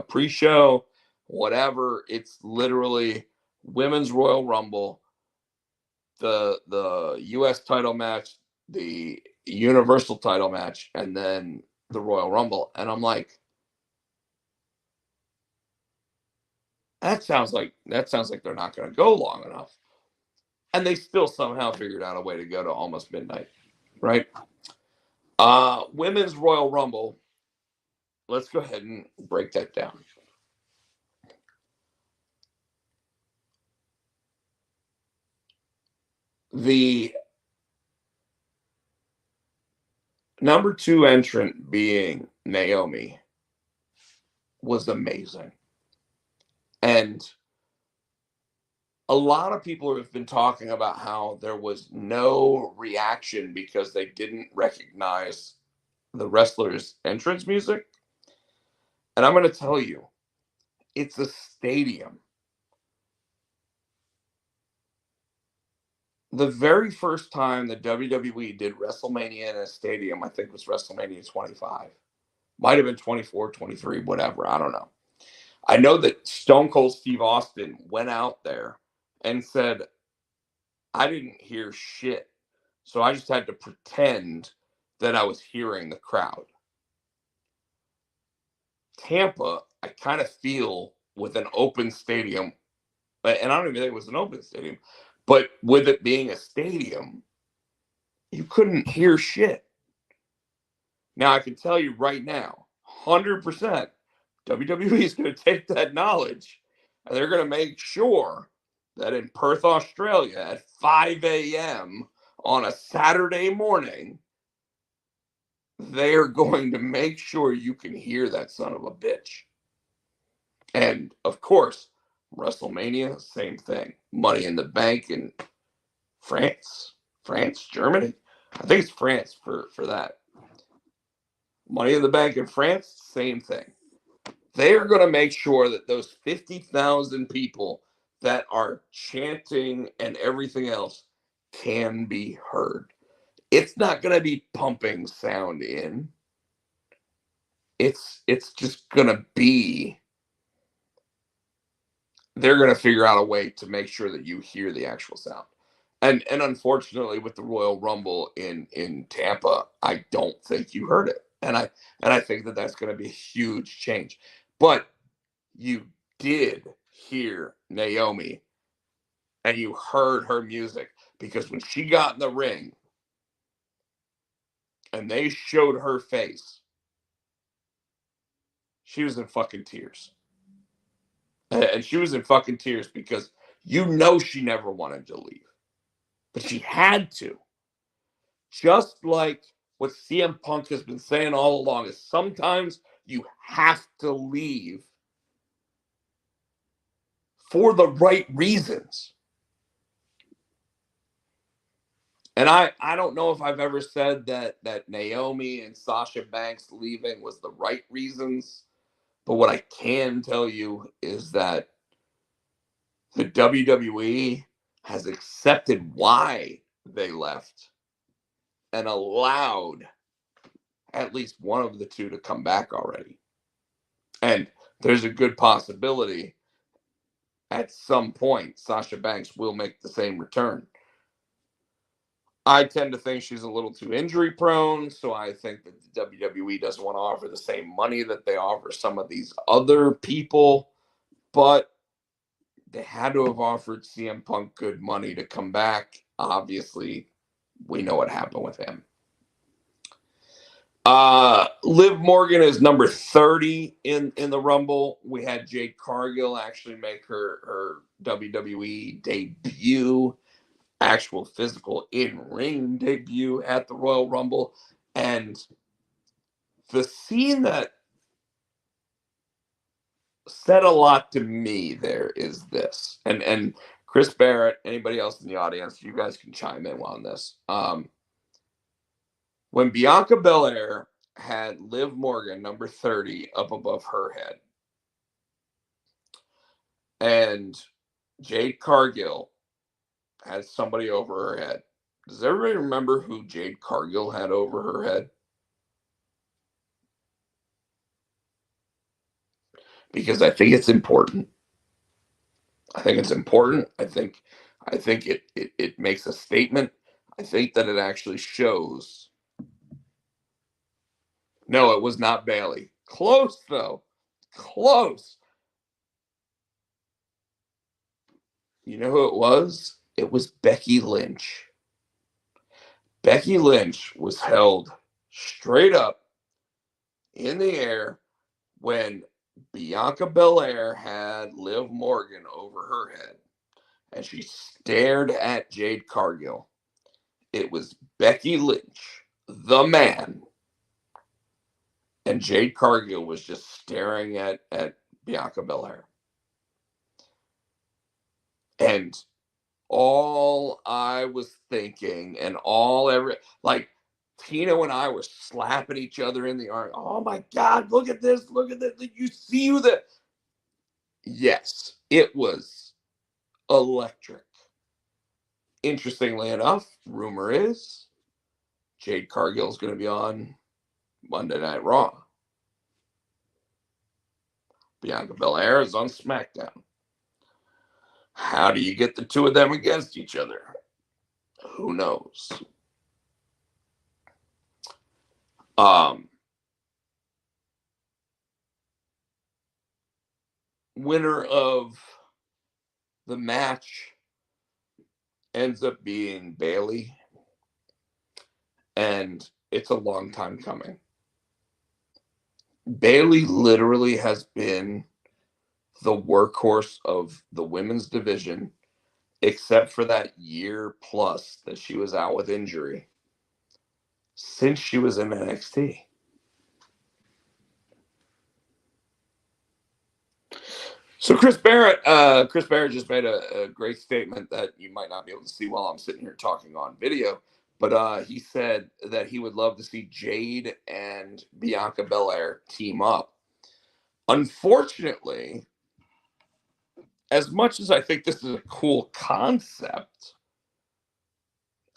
pre-show, whatever. It's literally Women's Royal Rumble, the U.S. title match, the Universal title match, and then the Royal Rumble." And I'm like, that sounds like they're not going to go long enough. And they still somehow figured out a way to go to almost midnight, right? Women's Royal Rumble. Let's go ahead and break that down. The number 2 entrant being Naomi was amazing. And a lot of people have been talking about how there was no reaction because they didn't recognize the wrestler's entrance music. And I'm going to tell you, it's a stadium. The very first time the WWE did WrestleMania in a stadium, I think was WrestleMania 25. Might have been 24, 23, whatever. I don't know. I know that Stone Cold Steve Austin went out there and said, I didn't hear shit So I just had to pretend that I was hearing the crowd. Tampa, I kind of feel with an open stadium, and I don't even think it was an open stadium, but with it being a stadium, you couldn't hear shit. Now I can tell you right now, 100%, WWE is going to take that knowledge and they're going to make sure that in Perth, Australia at 5 a.m. on a Saturday morning, they are going to make sure you can hear that son of a bitch. And of course, WrestleMania, same thing. Money in the Bank in France, Germany. I think it's France for that. Money in the Bank in France, same thing. They are going to make sure that those 50,000 people that are chanting and everything else can be heard. It's not going to be pumping sound in. It's just going to be, they're going to figure out a way to make sure that you hear the actual sound. And unfortunately with the Royal Rumble in Tampa, I don't think you heard it. And I think that that's going to be a huge change. But you did hear Naomi and you heard her music, because when she got in the ring and they showed her face, she was in fucking tears. And she was in fucking tears because she never wanted to leave. But she had to. Just like what CM Punk has been saying all along, is sometimes you have to leave for the right reasons. And I don't know if I've ever said that Naomi and Sasha Banks leaving was the right reasons, but what I can tell you is that the WWE has accepted why they left and allowed at least one of the two to come back already. And there's a good possibility at some point Sasha Banks will make the same return. I tend to think she's a little too injury prone, so I think that the WWE doesn't want to offer the same money that they offer some of these other people, but they had to have offered CM Punk good money to come back. Obviously, we know what happened with him. Liv Morgan is number 30 in the Rumble. We had Jade Cargill actually make her WWE debut, actual physical in-ring debut at the Royal Rumble. And the scene that said a lot to me there is this. And Chris Barrett, anybody else in the audience, you guys can chime in on this. When Bianca Belair had Liv Morgan, number 30, up above her head, and Jade Cargill had somebody over her head. Does everybody remember who Jade Cargill had over her head? Because I think it's important. I think it's important. I think it makes a statement. I think that it actually shows. No, it was not Bailey. Close though. Close. You know who it was? It was Becky Lynch. Becky Lynch was held straight up in the air when Bianca Belair had Liv Morgan over her head, and she stared at Jade Cargill. It was Becky Lynch, the man, and Jade Cargill was just staring at Bianca Belair. And all I was thinking, and like Tino and I were slapping each other in the arm. Oh my God, look at this, look at this. You see who the. Yes, it was electric. Interestingly enough, rumor is Jade Cargill is going to be on Monday Night Raw. Bianca Belair is on SmackDown. How do you get the two of them against each other? Who knows? Um, Winner of the match ends up being Bailey, and it's a long time coming. Bailey literally has been the workhorse of the women's division, except for that year plus that she was out with injury, since she was in NXT. So Chris Barrett just made a great statement that you might not be able to see while I'm sitting here talking on video, but he said that he would love to see Jade and Bianca Belair team up. Unfortunately, as much as I think this is a cool concept,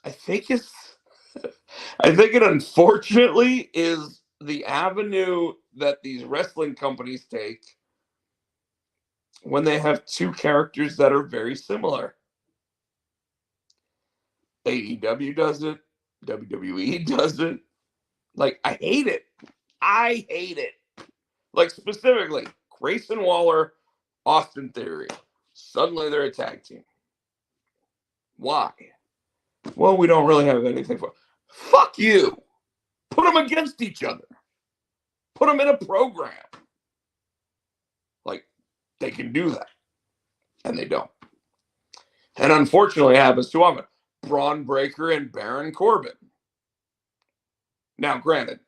I think it's I think it unfortunately is the avenue that these wrestling companies take when they have two characters that are very similar. AEW does it, WWE does it. Like, I hate it. I hate it. Like, specifically, Grayson Waller, Austin Theory. Suddenly they're a tag team. Why? Well, we don't really have anything for. Fuck you. Put them against each other. Put them in a program. Like, they can do that. And they don't. And unfortunately, it happens too often. Braun Breaker and Baron Corbin. Now, granted,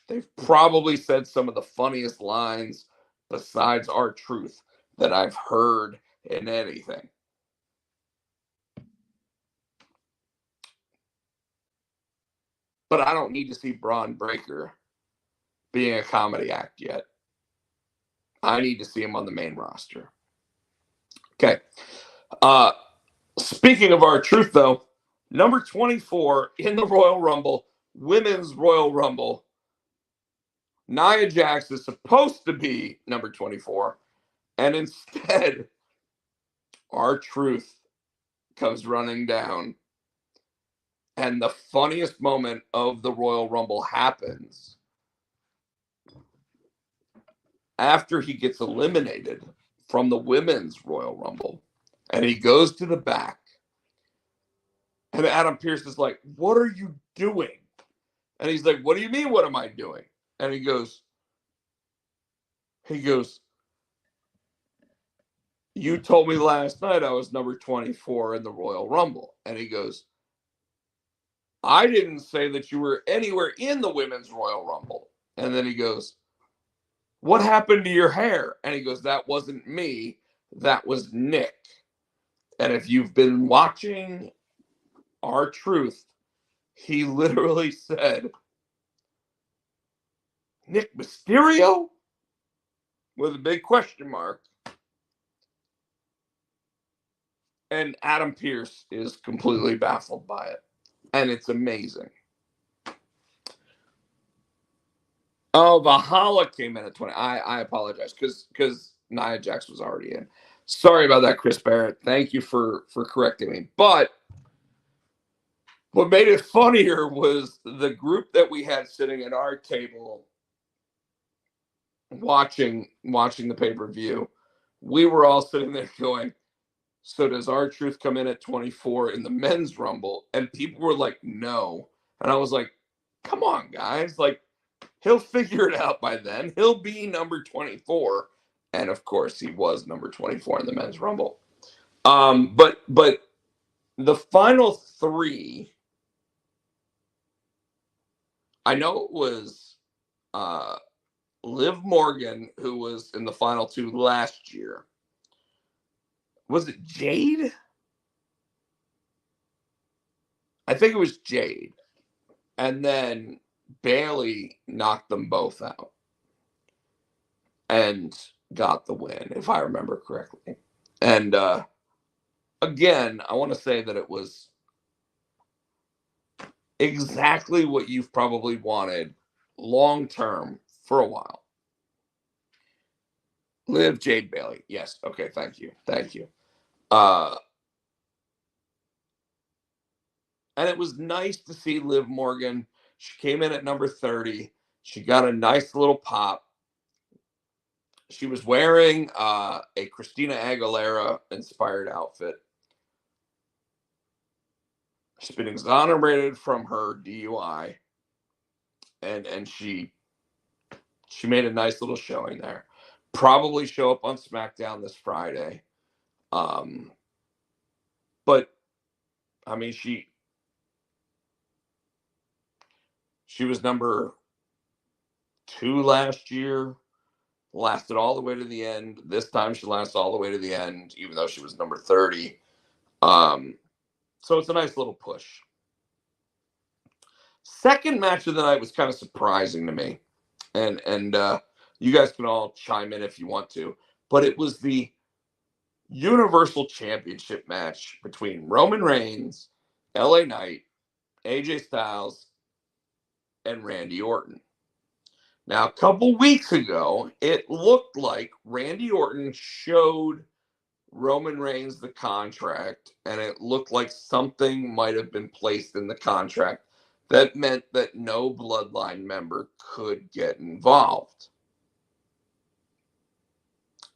they've probably said some of the funniest lines besides R-Truth that I've heard in anything. But I don't need to see Braun Breaker being a comedy act yet. I need to see him on the main roster. Okay. Speaking of R-Truth, though, number 24 in the Royal Rumble, Women's Royal Rumble, Nia Jax is supposed to be number 24, and instead, R-Truth comes running down. And the funniest moment of the Royal Rumble happens after he gets eliminated from the Women's Royal Rumble. And he goes to the back. And Adam Pearce is like, "What are you doing?" And he's like, "What do you mean, what am I doing?" And he goes, "You told me last night I was number 24 in the Royal Rumble." And he goes, "I didn't say that you were anywhere in the Women's Royal Rumble." And then he goes, "What happened to your hair?" And he goes, "That wasn't me. That was Nick." And if you've been watching R-Truth, he literally said, "Nick Mysterio?" With a big question mark. And Adam Pearce is completely baffled by it. And it's amazing. Oh, Valhalla came in at 20. I apologize because Nia Jax was already in. Sorry about that, Chris Barrett. Thank you for correcting me. But what made it funnier was the group that we had sitting at our table watching the pay-per-view. We were all sitting there going, "So does R-Truth come in at 24 in the men's rumble?" And people were like, "No." And I was like, "Come on, guys. Like, he'll figure it out by then. He'll be number 24." And of course, he was number 24 in the men's rumble. But the final three, I know it was Liv Morgan, who was in the final two last year. Was it Jade? I think it was Jade. And then Bailey knocked them both out and got the win, if I remember correctly. And again, I want to say that it was exactly what you've probably wanted long term for a while. Liv, Jade, Bailey. Yes. Okay. Thank you. Thank you. And it was nice to see Liv Morgan She came in at number 30. She got a nice little pop. She was wearing a Christina Aguilera inspired outfit. She's been exonerated from her DUI, and she made a nice little showing there. Probably show up on SmackDown this Friday. But I mean, she was number 2 last year. Lasted all the way to the end. This time she lasts all the way to the end, even though she was number 30. So it's a nice little push. Second match of the night was kind of surprising to me, and you guys can all chime in if you want to, but it was the Universal Championship match between Roman Reigns, LA Knight, AJ Styles, and Randy Orton. Now, a couple weeks ago, it looked like Randy Orton showed Roman Reigns the contract, and it looked like something might have been placed in the contract that meant that no bloodline member could get involved.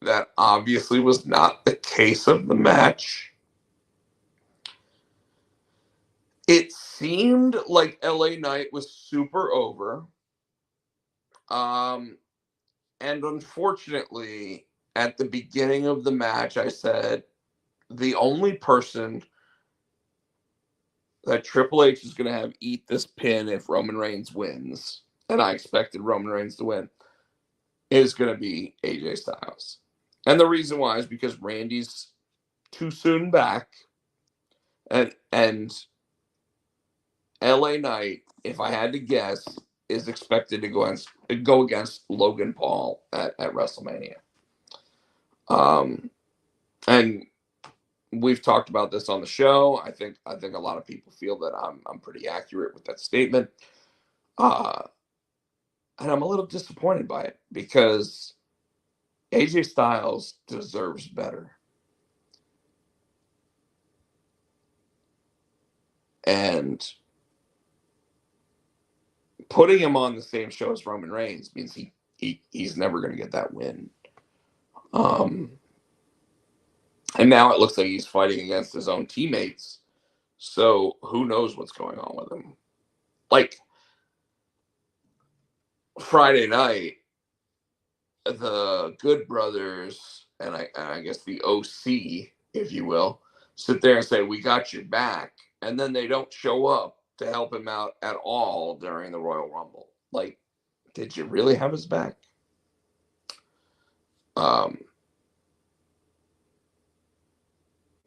That obviously was not the case of the match. It seemed like LA Knight was super over. And unfortunately, at the beginning of the match, I said the only person that Triple H is going to have eat this pin if Roman Reigns wins, and I expected Roman Reigns to win, is going to be AJ Styles. And the reason why is because Randy's too soon back, and LA Knight, if I had to guess, is expected to go against Logan Paul at WrestleMania. And we've talked about this on the show. I think a lot of people feel that I'm pretty accurate with that statement. And I'm a little disappointed by it because AJ Styles deserves better. And putting him on the same show as Roman Reigns means he's never going to get that win. And now it looks like he's fighting against his own teammates. So who knows what's going on with him? Like Friday night, the Good Brothers and I guess the OC, if you will, sit there and say, "We got your back," and then they don't show up to help him out at all during the Royal Rumble. Like, did you really have his back?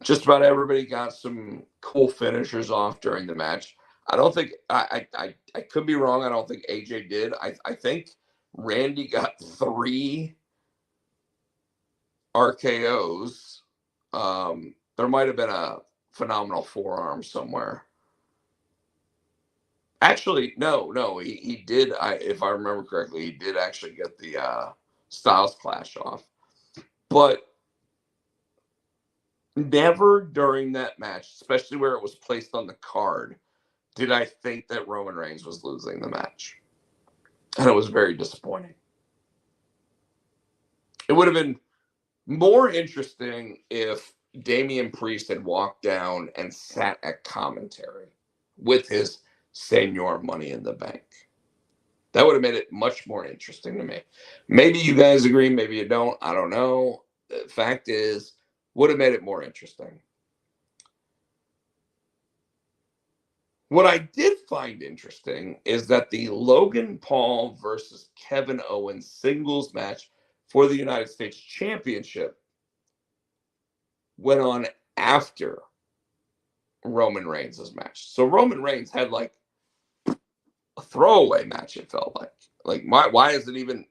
Just about everybody got some cool finishers off during the match. I don't think I could be wrong. I don't think AJ did. I think Randy got 3 RKOs. There might have been a phenomenal forearm somewhere. Actually, no, he did. If I remember correctly, he did actually get the Styles Clash off, but never during that match, especially where it was placed on the card, did I think that Roman Reigns was losing the match, and it was very disappointing. It would have been more interesting if Damian Priest had walked down and sat at commentary with his Senior Money in the Bank. That would have made it much more interesting to me. Maybe you guys agree, maybe you don't. I don't know. The fact is, would have made it more interesting. What I did find interesting is that the Logan Paul versus Kevin Owens singles match for the United States Championship went on after Roman Reigns' match. So Roman Reigns had like a throwaway match, it felt like. Like why is it even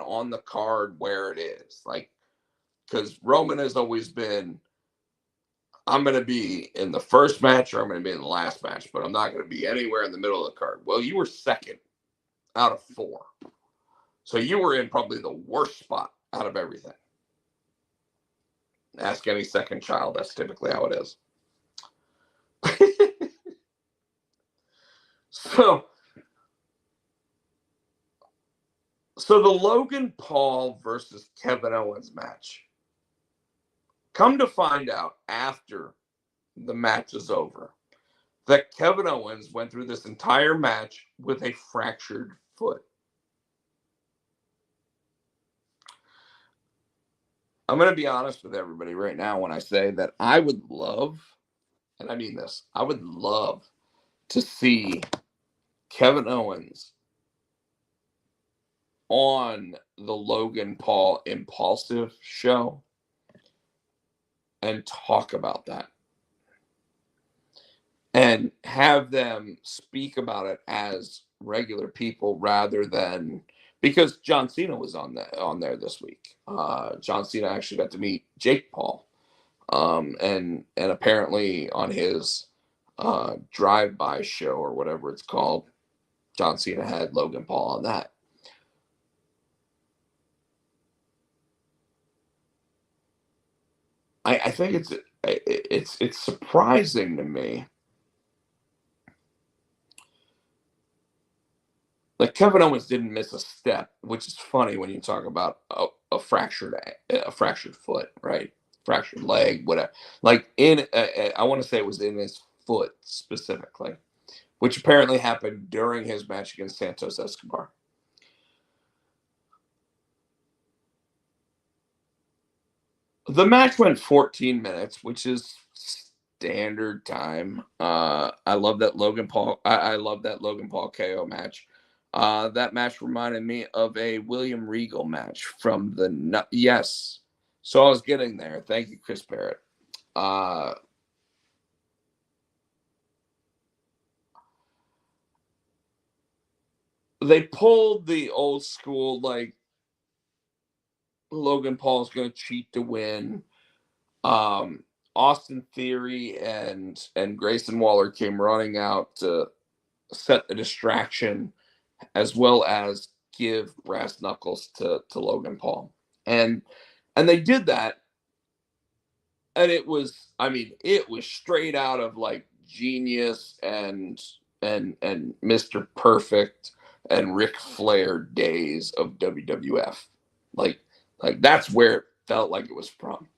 on the card where it is? Like, because Roman has always been, I'm going to be in the first match or I'm going to be in the last match, but I'm not going to be anywhere in the middle of the card. Well, you were second out of 4. So you were in probably the worst spot out of everything. Ask any second child, that's typically how it is. So So the Logan Paul versus Kevin Owens match. Come to find out after the match is over that Kevin Owens went through this entire match with a fractured foot. I'm going to be honest with everybody right now when I say that I would love, and I mean this, I would love to see Kevin Owens on the Logan Paul Impulsive show and talk about that and have them speak about it as regular people rather than because John Cena was on there this week. John Cena actually got to meet Jake Paul, and apparently on his drive-by show or whatever it's called, John Cena had Logan Paul on that. I think it's surprising to me. Like Kevin Owens didn't miss a step, which is funny when you talk about a fractured foot, right? Fractured leg, whatever. Like I want to say it was in his foot specifically, which apparently happened during his match against Santos Escobar. The match went 14 minutes, which is standard time. I love that Logan Paul. I love that Logan Paul KO match. That match reminded me of a William Regal match from the yes. So I was getting there. Thank you, Chris Barrett. Uh, they pulled the old school like Logan Paul's going to cheat to win. Austin Theory and Grayson Waller came running out to set the distraction as well as give brass knuckles to Logan Paul. And they did that, and it was straight out of like Genius and Mr. Perfect and Ric Flair days of WWF. Like like that's where it felt like it was from.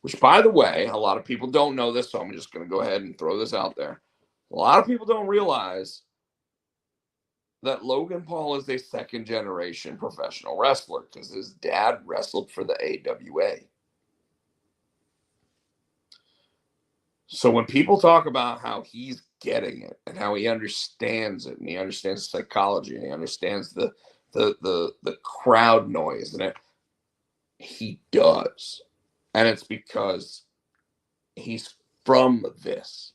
Which, by the way, a lot of people don't know this, so I'm just going to go ahead and throw this out there. A lot of people don't realize that Logan Paul is a second generation professional wrestler because his dad wrestled for the AWA. So when people talk about how he's getting it and how he understands it and he understands psychology and he understands the crowd noise and it, he does. And it's because he's from this.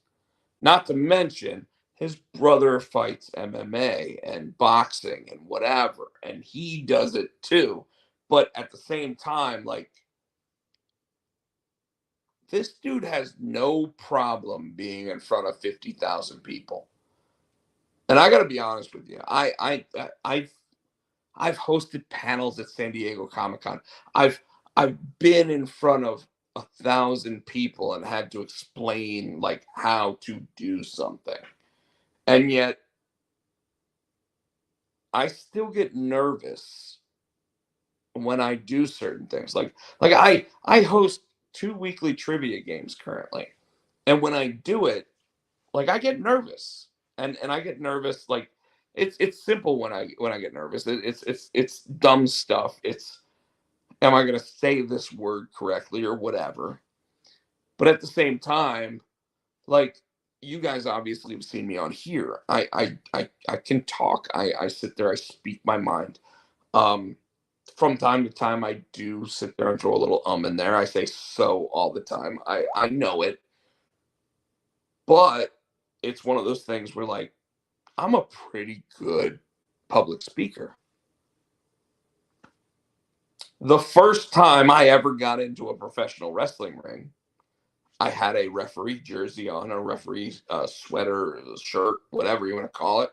Not to mention, his brother fights MMA and boxing and whatever, and he does it too. But at the same time, like, this dude has no problem being in front of 50,000 people. And I got to be honest with you, I've hosted panels at San Diego Comic-Con. I've I've been in front of 1,000 people and had to explain like how to do something. And yet I still get nervous when I do certain things. Like I host 2 weekly trivia games currently. And when I do it, like I get nervous. And I get nervous like it's simple when I get nervous. It's dumb stuff. It's am I going to say this word correctly or whatever. But at the same time, like you guys obviously have seen me on here. I can talk. I sit there, I speak my mind. Um from time to time I do sit there and throw a little in there. I say so all the time. I know it, but it's one of those things where like I'm a pretty good public speaker. The first time I ever got into a professional wrestling ring, I had a referee jersey on, a referee sweater, shirt, whatever you want to call it.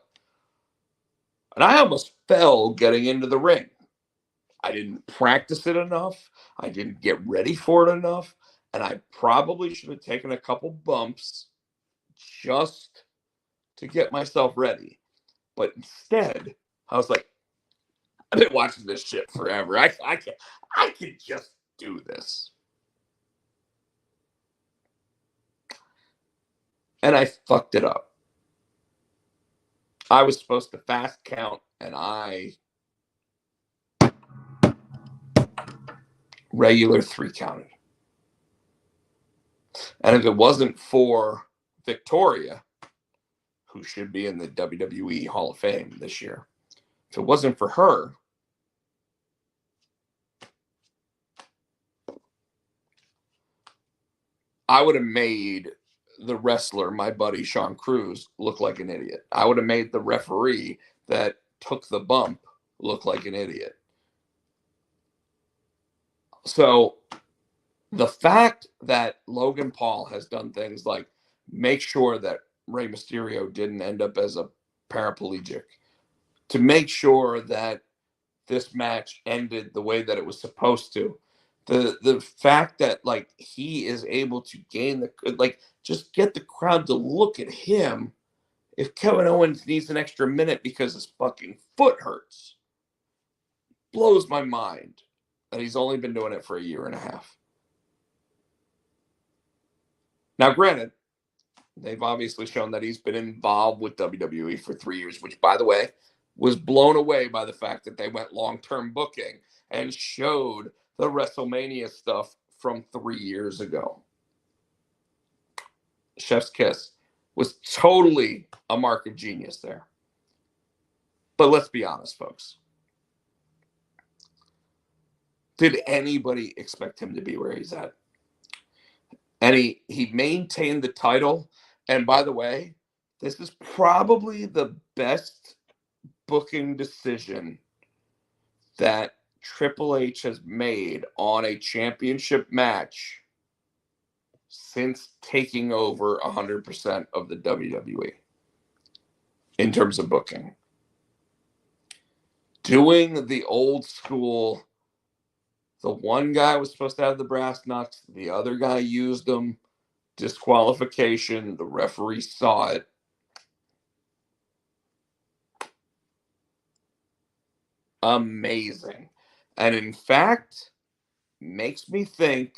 And I almost fell getting into the ring. I didn't practice it enough. I didn't get ready for it enough. And I probably should have taken a couple bumps just to get myself ready. But instead, I was like, I've been watching this shit forever. I can just do this. And I fucked it up. I was supposed to fast count, and I regular 3 counted. And if it wasn't for Victoria, who should be in the WWE Hall of Fame this year, if it wasn't for her, I would have made the wrestler, my buddy Sean Cruz, look like an idiot. I would have made the referee that took the bump look like an idiot. So the fact that Logan Paul has done things like make sure that Rey Mysterio didn't end up as a paraplegic, to make sure that this match ended the way that it was supposed to, the fact that like he is able to gain the like just get the crowd to look at him if Kevin Owens needs an extra minute because his fucking foot hurts, blows my mind that he's only been doing it for a year and a half. Now, granted, they've obviously shown that he's been involved with WWE for 3 years, which, by the way, was blown away by the fact that they went long-term booking and showed the WrestleMania stuff from 3 years ago. Chef's kiss was totally a mark of genius there. But let's be honest, folks. Did anybody expect him to be where he's at? And he maintained the title. And by the way, this is probably the best booking decision that Triple H has made on a championship match since taking over 100% of the WWE in terms of booking. Doing the old school, the one guy was supposed to have the brass knucks, the other guy used them, disqualification, the referee saw it. Amazing. And in fact, makes me think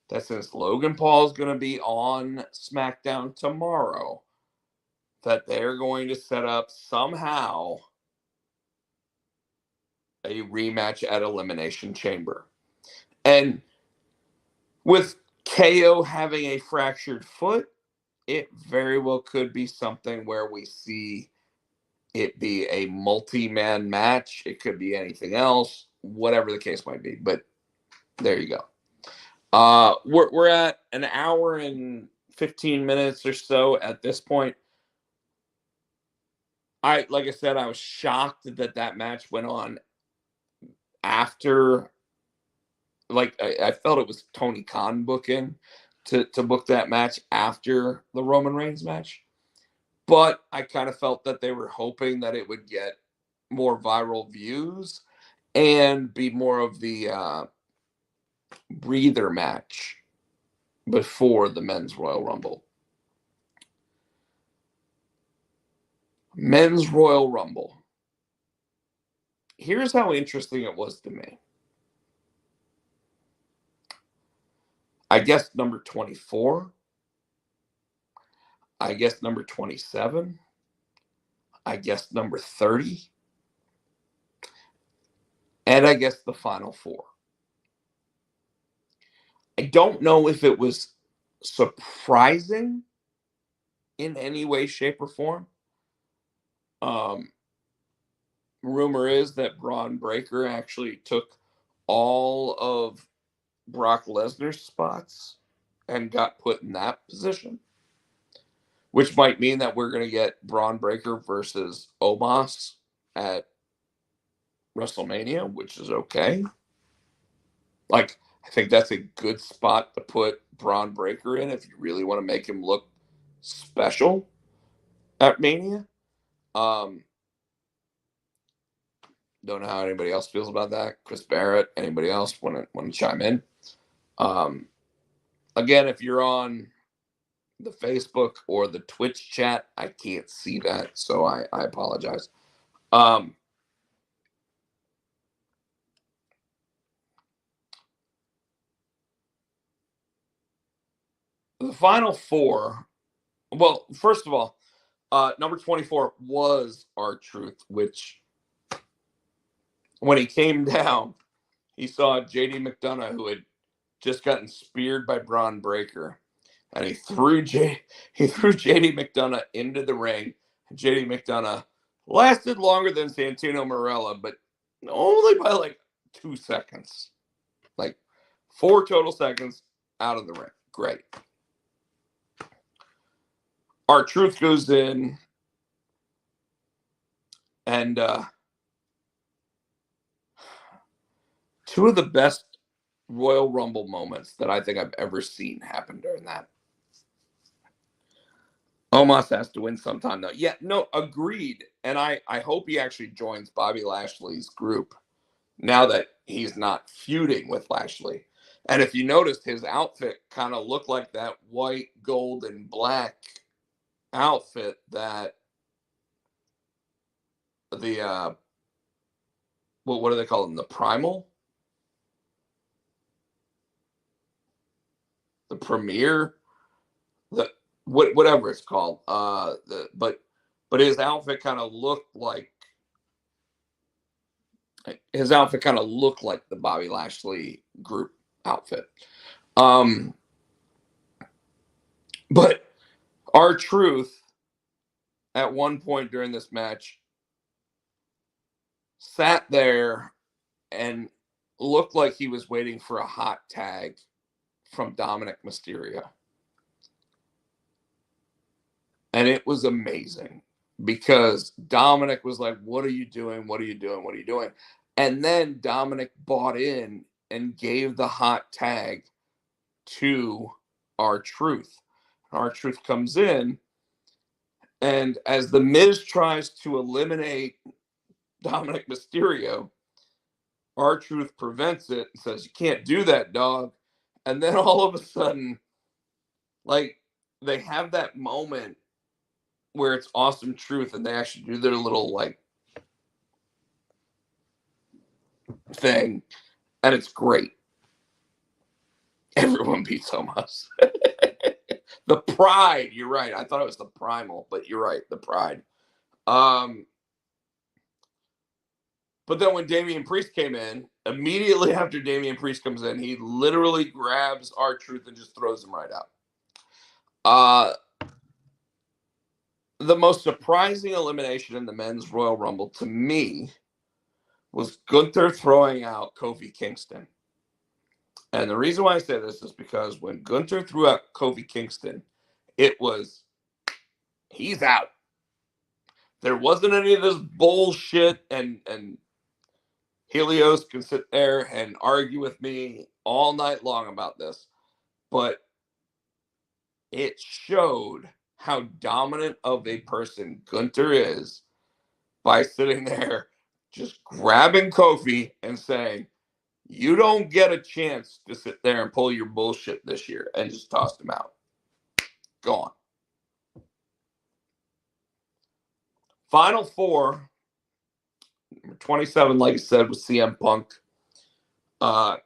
that since Logan Paul is going to be on SmackDown tomorrow, that they're going to set up somehow a rematch at Elimination Chamber. And with KO having a fractured foot, it very well could be something where we see it be a multi-man match. It could be anything else, whatever the case might be. But there you go. We're at an hour and 15 minutes or so at this point. Like I said, I was shocked that match went on after. Like I felt it was Tony Khan booking to book that match after the Roman Reigns match, but I kind of felt that they were hoping that it would get more viral views and be more of the breather match before the Men's Royal Rumble. Men's Royal Rumble. Here's how interesting it was to me. I guess number 24. I guess number 27. I guess number 30. And I guess the final 4. I don't know if it was surprising in any way, shape, or form. Rumor is that Braun Breaker actually took all of Brock Lesnar's spots and got put in that position, which might mean that we're going to get Braun Breaker versus Omos at WrestleMania, which is okay. Like, I think that's a good spot to put Braun Breaker in if you really want to make him look special at Mania. Don't know how anybody else feels about that. Chris Barrett, anybody else want to chime in? Again, if you're on the Facebook or the Twitch chat, I can't see that, so I apologize. The final four. Well, first of all, number 24 was R-Truth, which when he came down, he saw JD McDonough, who had just gotten speared by Braun Breaker, and he threw JD McDonough into the ring. JD McDonough lasted longer than Santino Marella, but only by like 2 seconds, like 4 total seconds out of the ring. Great. R-Truth goes in, and two of the best Royal Rumble moments that I think I've ever seen happen during that. Omos has to win sometime, though. Yeah, no, agreed. And I hope he actually joins Bobby Lashley's group now that he's not feuding with Lashley. And if you noticed, his outfit kind of looked like that white, gold, and black outfit that the what do they call them? The Primal, the Premier, the whatever it's called. But his outfit kind of looked like the Bobby Lashley group outfit. But R-Truth at one point during this match sat there and looked like he was waiting for a hot tag from Dominic Mysterio. And it was amazing because Dominic was like, "What are you doing? What are you doing? What are you doing?" And then Dominic bought in and gave the hot tag to R-Truth. R-Truth comes in, and as The Miz tries to eliminate Dominic Mysterio, R-Truth prevents it and says, "You can't do that, dog." And then all of a sudden, like, they have that moment where it's Awesome Truth and they actually do their little, like, thing. And it's great. Everyone beats Omos. The Pride, you're right. I thought it was the Primal, but you're right, the Pride. But then when Damian Priest came in, immediately after Damian Priest comes in, he literally grabs R-Truth and just throws him right out. The most surprising elimination in the men's Royal Rumble to me was Gunther throwing out Kofi Kingston. And the reason why I say this is because when Gunther threw out Kofi Kingston, it was, he's out. There wasn't any of this bullshit, and Helios can sit there and argue with me all night long about this, but it showed how dominant of a person Gunther is by sitting there just grabbing Kofi and saying, "You don't get a chance to sit there and pull your bullshit this year," and just tossed him out. Gone. Final four. Number 27, like I said, was CM Punk.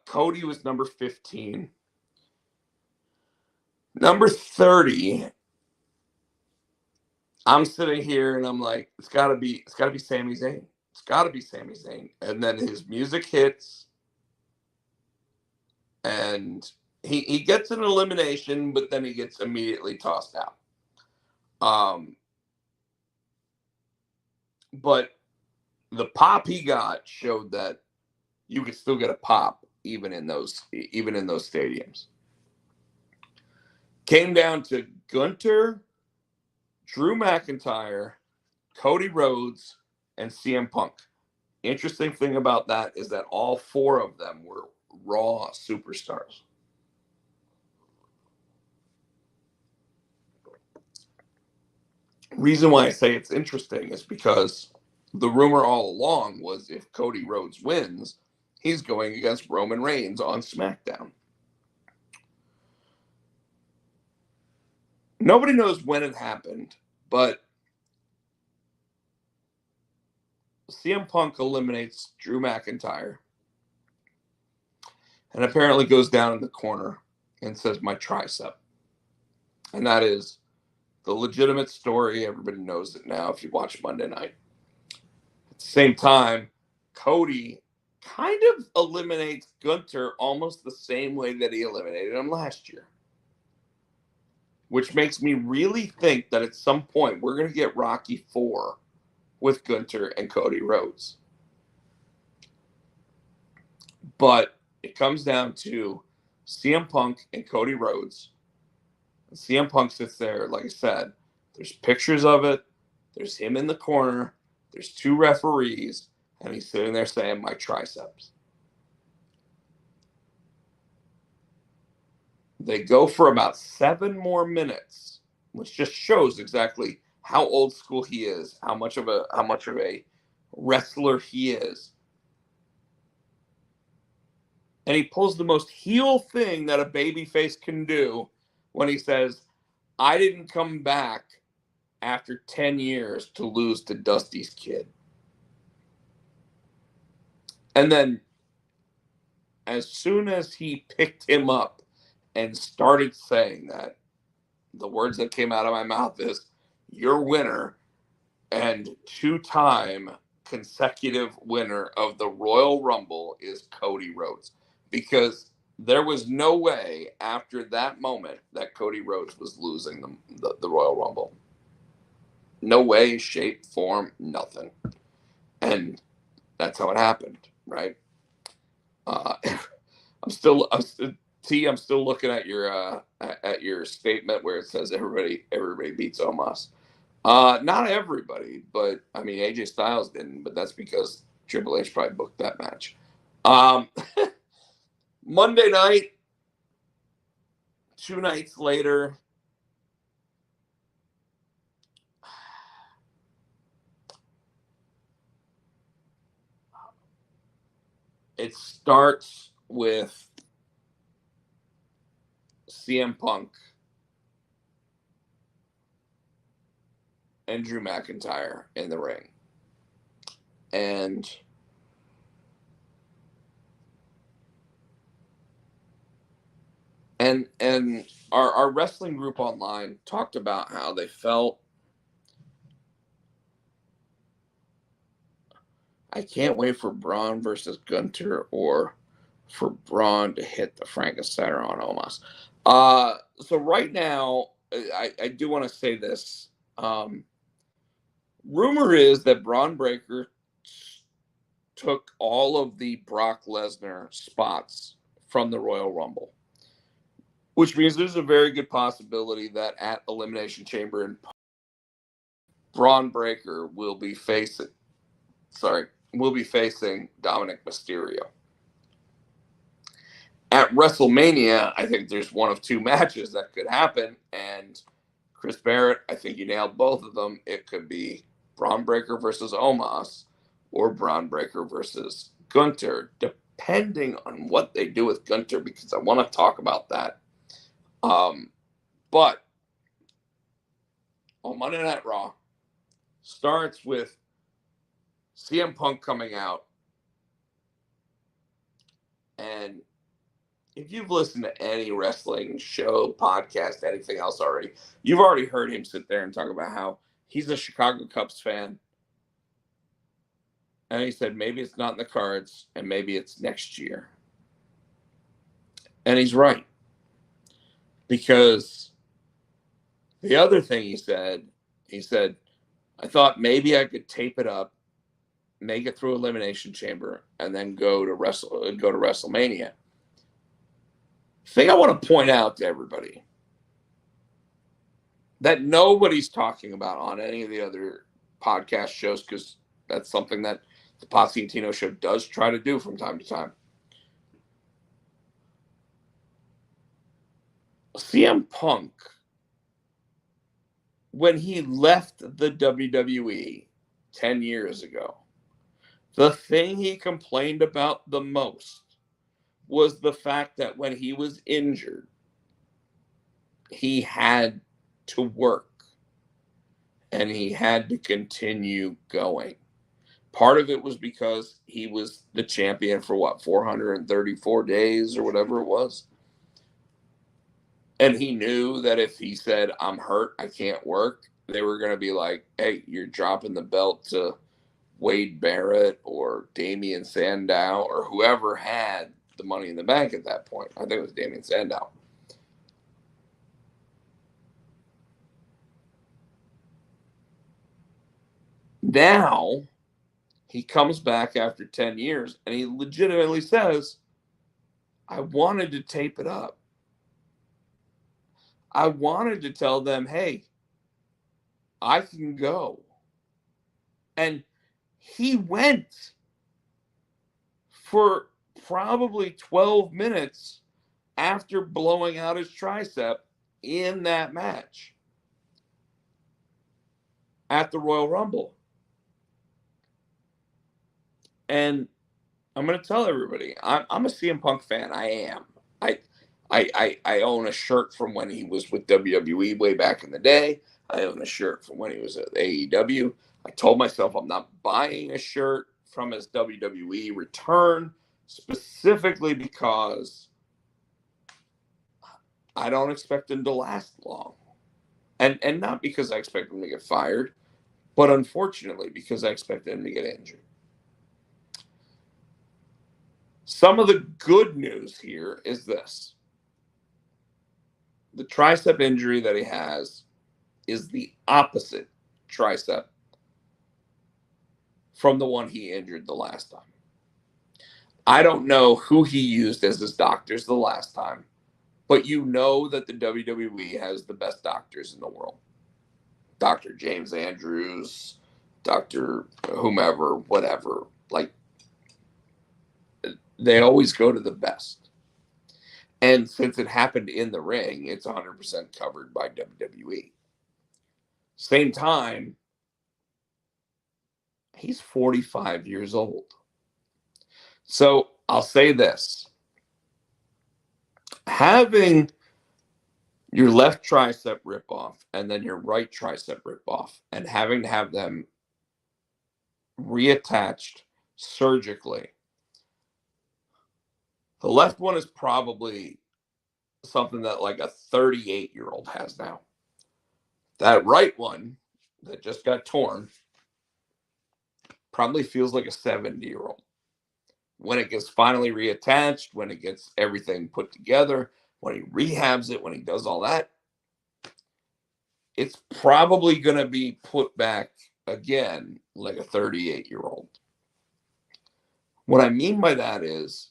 Cody was number 15. Number 30, I'm sitting here and I'm like, it's gotta be Sami Zayn. It's gotta be Sami Zayn. And then his music hits and he gets an elimination, but then he gets immediately tossed out. But the pop he got showed that you could still get a pop even in those stadiums. Came down to Gunther, Drew McIntyre, Cody Rhodes, and CM Punk. Interesting thing about that is that all 4 of them were Raw superstars. Reason why I say it's interesting is because the rumor all along was if Cody Rhodes wins, he's going against Roman Reigns on SmackDown. Nobody knows when it happened, but CM Punk eliminates Drew McIntyre and apparently goes down in the corner and says, "My tricep." And that is the legitimate story. Everybody knows it now if you watch Monday Night. At the same time, Cody kind of eliminates Gunther almost the same way that he eliminated him last year. Which makes me really think that at some point we're going to get Rocky 4 with Gunther and Cody Rhodes. But it comes down to CM Punk and Cody Rhodes. CM Punk sits there, like I said, there's pictures of it, there's him in the corner, there's 2 referees, and he's sitting there saying, my triceps. They go for about 7 more minutes, which just shows exactly how old school he is, how much of a wrestler he is. And he pulls the most heel thing that a babyface can do when he says, I didn't come back after 10 years to lose to Dusty's kid. And then as soon as he picked him up and started saying that, the words that came out of my mouth is, your winner and 2-time consecutive winner of the Royal Rumble is Cody Rhodes. Because there was no way after that moment that Cody Rhodes was losing the Royal Rumble. No way, shape, form, nothing. And that's how it happened, right? I'm still looking at your statement where it says everybody beats Omos. Not everybody, but I mean AJ Styles didn't, but that's because Triple H probably booked that match. Monday night, 2 nights later, it starts with CM Punk and Drew McIntyre in the ring. And our wrestling group online talked about how they felt. I can't wait for Braun versus Gunther or for Braun to hit the Frankensteiner on Omos. So right now, I do want to say this. Rumor is that Braun Breaker took all of the Brock Lesnar spots from the Royal Rumble, which means there's a very good possibility that at Elimination Chamber, Braun Breaker will be facing Dominic Mysterio. At WrestleMania, I think there's one of 2 matches that could happen, and Chris Barrett, I think you nailed both of them. It could be Braun Breaker versus Omos or Braun Breaker versus Gunther, depending on what they do with Gunther, because I want to talk about that. But on Monday Night Raw starts with CM Punk coming out. And if you've listened to any wrestling show, podcast, anything else already, you've already heard him sit there and talk about how he's a Chicago Cubs fan. And he said, maybe it's not in the cards and maybe it's next year. And he's right. Because the other thing he said, I thought maybe I could tape it up, make it through Elimination Chamber, and then go to WrestleMania. The thing I want to point out to everybody that nobody's talking about on any of the other podcast shows, because that's something that the Potsy and Tino show does try to do from time to time. CM Punk, when he left the WWE 10 years ago, the thing he complained about the most was the fact that when he was injured, he had to work and he had to continue going. Part of it was because he was the champion for 434 days or whatever it was. And he knew that if he said, I'm hurt, I can't work, they were going to be like, hey, you're dropping the belt to Wade Barrett or Damian Sandow or whoever had the money in the bank at that point. I think it was Damian Sandow. Now he comes back after 10 years and he legitimately says, I wanted to tape it up. I wanted to tell them, hey, I can go. And he went for probably 12 minutes after blowing out his tricep in that match at the Royal Rumble. And I'm going to tell everybody, I'm a CM Punk fan. I am. I own a shirt from when he was with WWE way back in the day. I own a shirt from when he was at AEW. I told myself I'm not buying a shirt from his WWE return specifically because I don't expect him to last long. And not because I expect him to get fired, but unfortunately because I expect him to get injured. Some of the good news here is this. The tricep injury that he has is the opposite tricep from the one he injured the last time. I don't know who he used as his doctors the last time, but you know that the WWE has the best doctors in the world. Dr. James Andrews, Dr. whomever, whatever. Like, they always go to the best. And since it happened in the ring, it's 100% covered by WWE. Same time, he's 45 years old. So I'll say this. Having your left tricep rip off and then your right tricep rip off and having to have them reattached surgically. The left one is probably something that like a 38-year-old has now. That right one that just got torn probably feels like a 70-year-old. When it gets finally reattached, when it gets everything put together, when he rehabs it, when he does all that, it's probably going to be put back again like a 38-year-old. What I mean by that is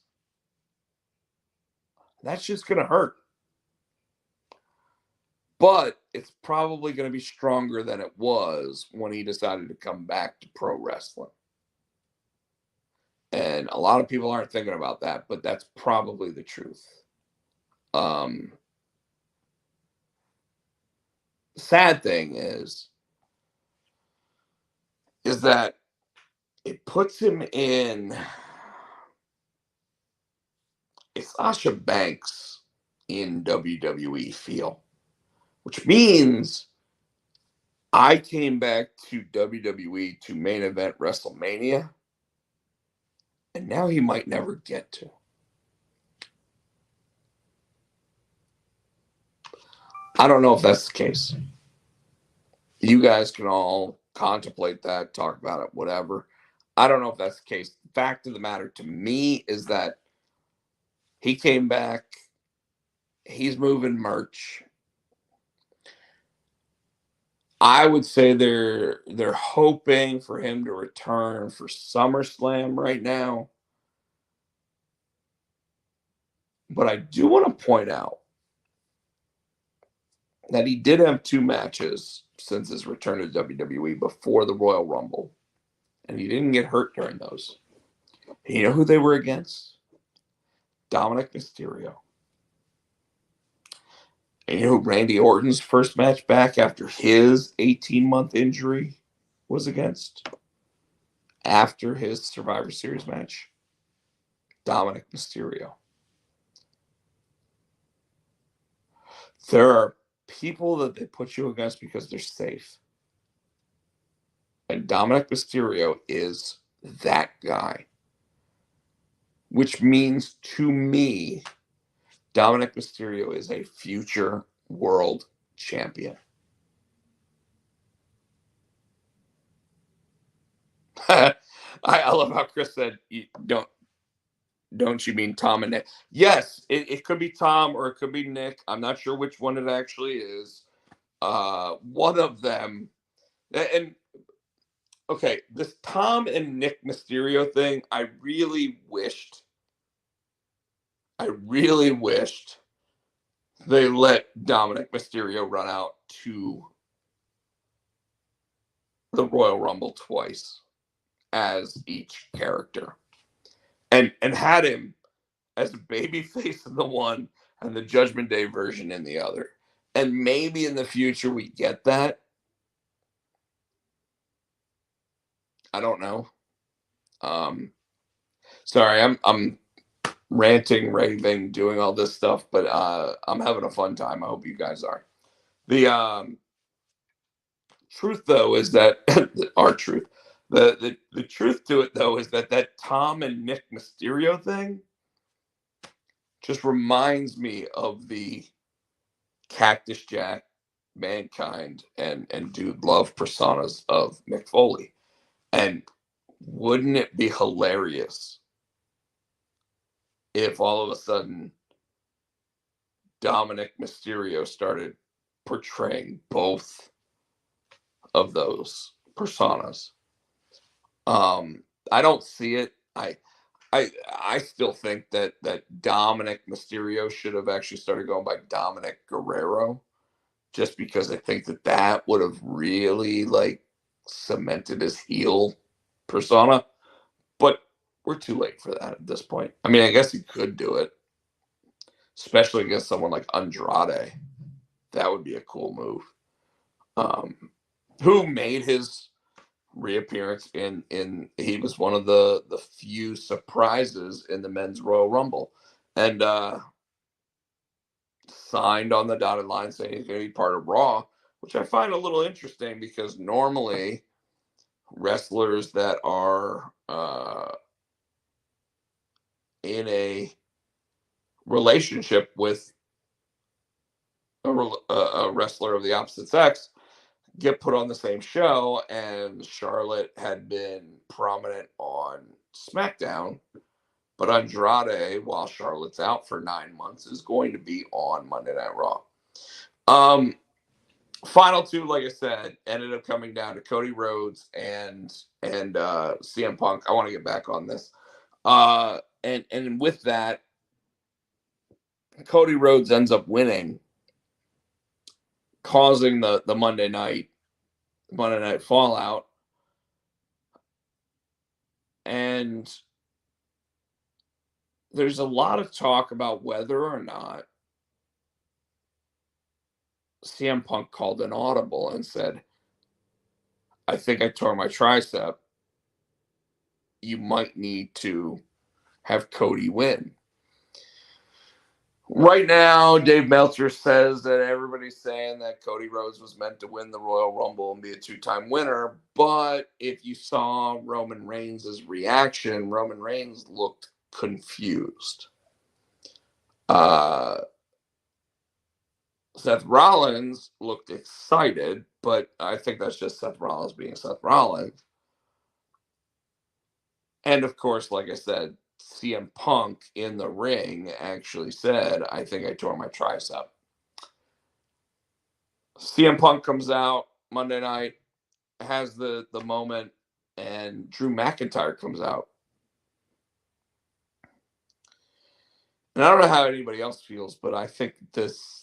that's just going to hurt. But it's probably going to be stronger than it was when he decided to come back to pro wrestling. And a lot of people aren't thinking about that, but that's probably the truth. Sad thing is that it puts him in a Sasha Banks in WWE feel, which means I came back to WWE to main event WrestleMania, and now he might never get to. I don't know if that's the case. You guys can all contemplate that, talk about it, whatever. I don't know if that's the case. The fact of the matter to me is that he came back. He's moving merch. I would say they're hoping for him to return for SummerSlam right now. But I do want to point out that he did have 2 matches since his return to WWE before the Royal Rumble. And he didn't get hurt during those. And you know who they were against? Dominic Mysterio. And you know who Randy Orton's first match back after his 18-month injury was against? After his Survivor Series match? Dominic Mysterio. There are people that they put you against because they're safe. And Dominic Mysterio is that guy. Which means to me Dominic Mysterio is a future world champion. I love how Chris said, don't you mean Tom and Nick? Yes, it could be Tom or it could be Nick. I'm not sure which one it actually is. One of them. And okay, this Tom and Nick Mysterio thing, I really wished they let Dominic Mysterio run out to the Royal Rumble twice as each character, and had him as a babyface in the one and the Judgment Day version in the other. And maybe in the future we get that. I don't know. Sorry, I'm ranting, raving, doing all this stuff, but I'm having a fun time. I hope you guys are. The truth, though, is that our truth. The truth to it, though, is that Tom and Nick Mysterio thing just reminds me of the Cactus Jack, Mankind, and Dude Love personas of Mick Foley. And wouldn't it be hilarious if all of a sudden Dominic Mysterio started portraying both of those personas? I don't see it. I still think that Dominic Mysterio should have actually started going by Dominic Guerrero, just because I think that would have really like cemented his heel persona. But we're too late for that at this point. I mean, I guess he could do it, especially against someone like Andrade. That would be a cool move. Who made his reappearance in he was one of the few surprises in the men's Royal Rumble, and signed on the dotted line saying he's going to be part of Raw, which I find a little interesting because normally wrestlers that are in a relationship with a wrestler of the opposite sex get put on the same show, and Charlotte had been prominent on SmackDown, but Andrade, while Charlotte's out for 9 months, is going to be on Monday Night Raw. Final two, like I said, ended up coming down to Cody Rhodes and CM Punk. I want to get back on this. And with that, Cody Rhodes ends up winning, causing the Monday night fallout. And there's a lot of talk about whether or not CM Punk called an audible and said, I think I tore my tricep. You might need to have Cody win. Right now, Dave Meltzer says that everybody's saying that Cody Rhodes was meant to win the Royal Rumble and be a 2-time winner. But if you saw Roman Reigns' reaction, Roman Reigns looked confused. Seth Rollins looked excited, but I think that's just Seth Rollins being Seth Rollins. And of course, like I said, CM Punk in the ring actually said, I think I tore my tricep. CM Punk comes out Monday night, has the moment, and Drew McIntyre comes out. And I don't know how anybody else feels, but I think this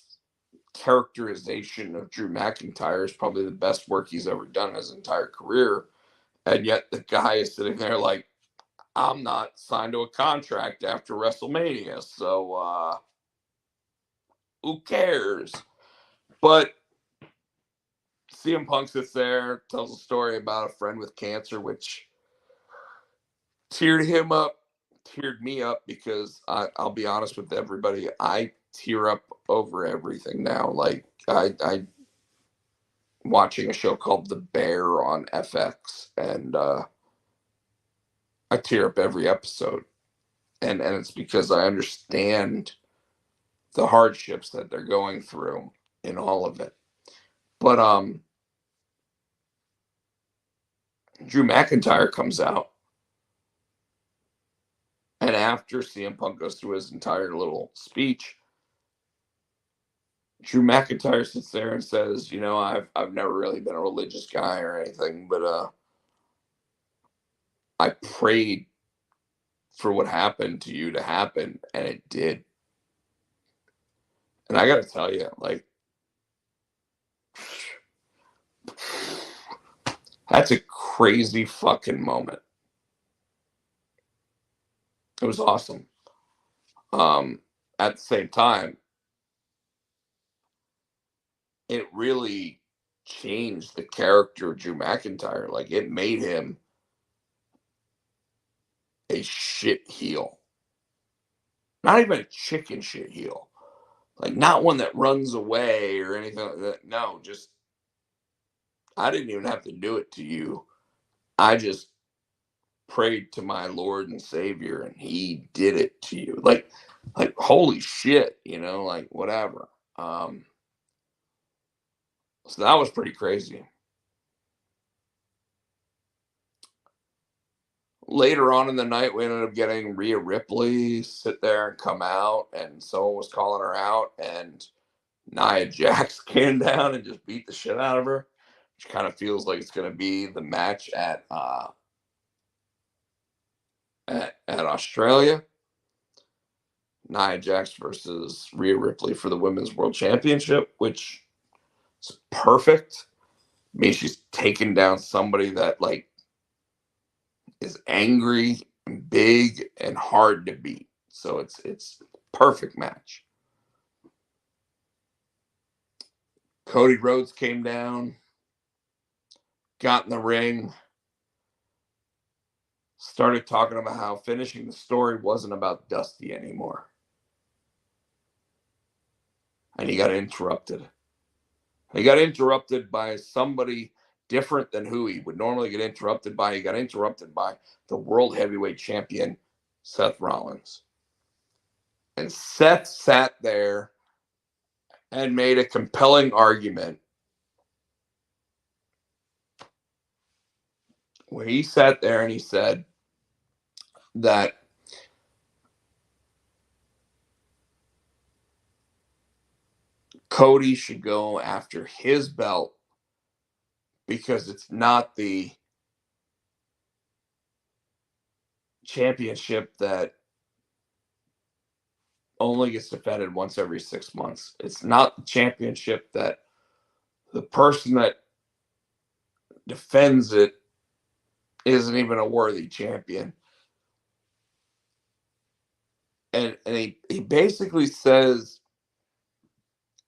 characterization of Drew McIntyre is probably the best work he's ever done in his entire career. And yet the guy is sitting there like, I'm not signed to a contract after WrestleMania, so who cares? But CM Punk sits there, tells a story about a friend with cancer, which teared me up because I'll be honest with everybody, I tear up over everything now. Like I watching a show called The Bear on FX, and I tear up every episode, and it's because I understand the hardships that they're going through in all of it. But Drew McIntyre comes out, and after CM Punk goes through his entire little speech, Drew McIntyre sits there and says, "You know, I've never really been a religious guy or anything, but I prayed for what happened to you to happen, and it did." And I got to tell you, like, that's a crazy fucking moment. It was awesome. At the same time, it really changed the character of Drew McIntyre. Like, it made him a shit heel. Not even a chicken shit heel. Like, not one that runs away or anything like that. No, just, I didn't even have to do it to you. I just prayed to my Lord and Savior, and He did it to you. Like holy shit, like whatever. So that was pretty crazy. Later on in the night, we ended up getting Rhea Ripley sit there and come out, and someone was calling her out, and Nia Jax came down and just beat the shit out of her, which kind of feels like it's going to be the match at Australia. Nia Jax versus Rhea Ripley for the Women's World Championship, which is perfect. I mean, she's taken down somebody that like is angry and big and hard to beat. So it's perfect match. Cody Rhodes came down, got in the ring, started talking about how finishing the story wasn't about Dusty anymore. And he got interrupted. He got interrupted by somebody different than who he would normally get interrupted by. He got interrupted by the World Heavyweight Champion, Seth Rollins. And Seth sat there and made a compelling argument where he sat there and he said that Cody should go after his belt because it's not the championship that only gets defended once every 6 months. It's not the championship that the person that defends it isn't even a worthy champion. And he basically says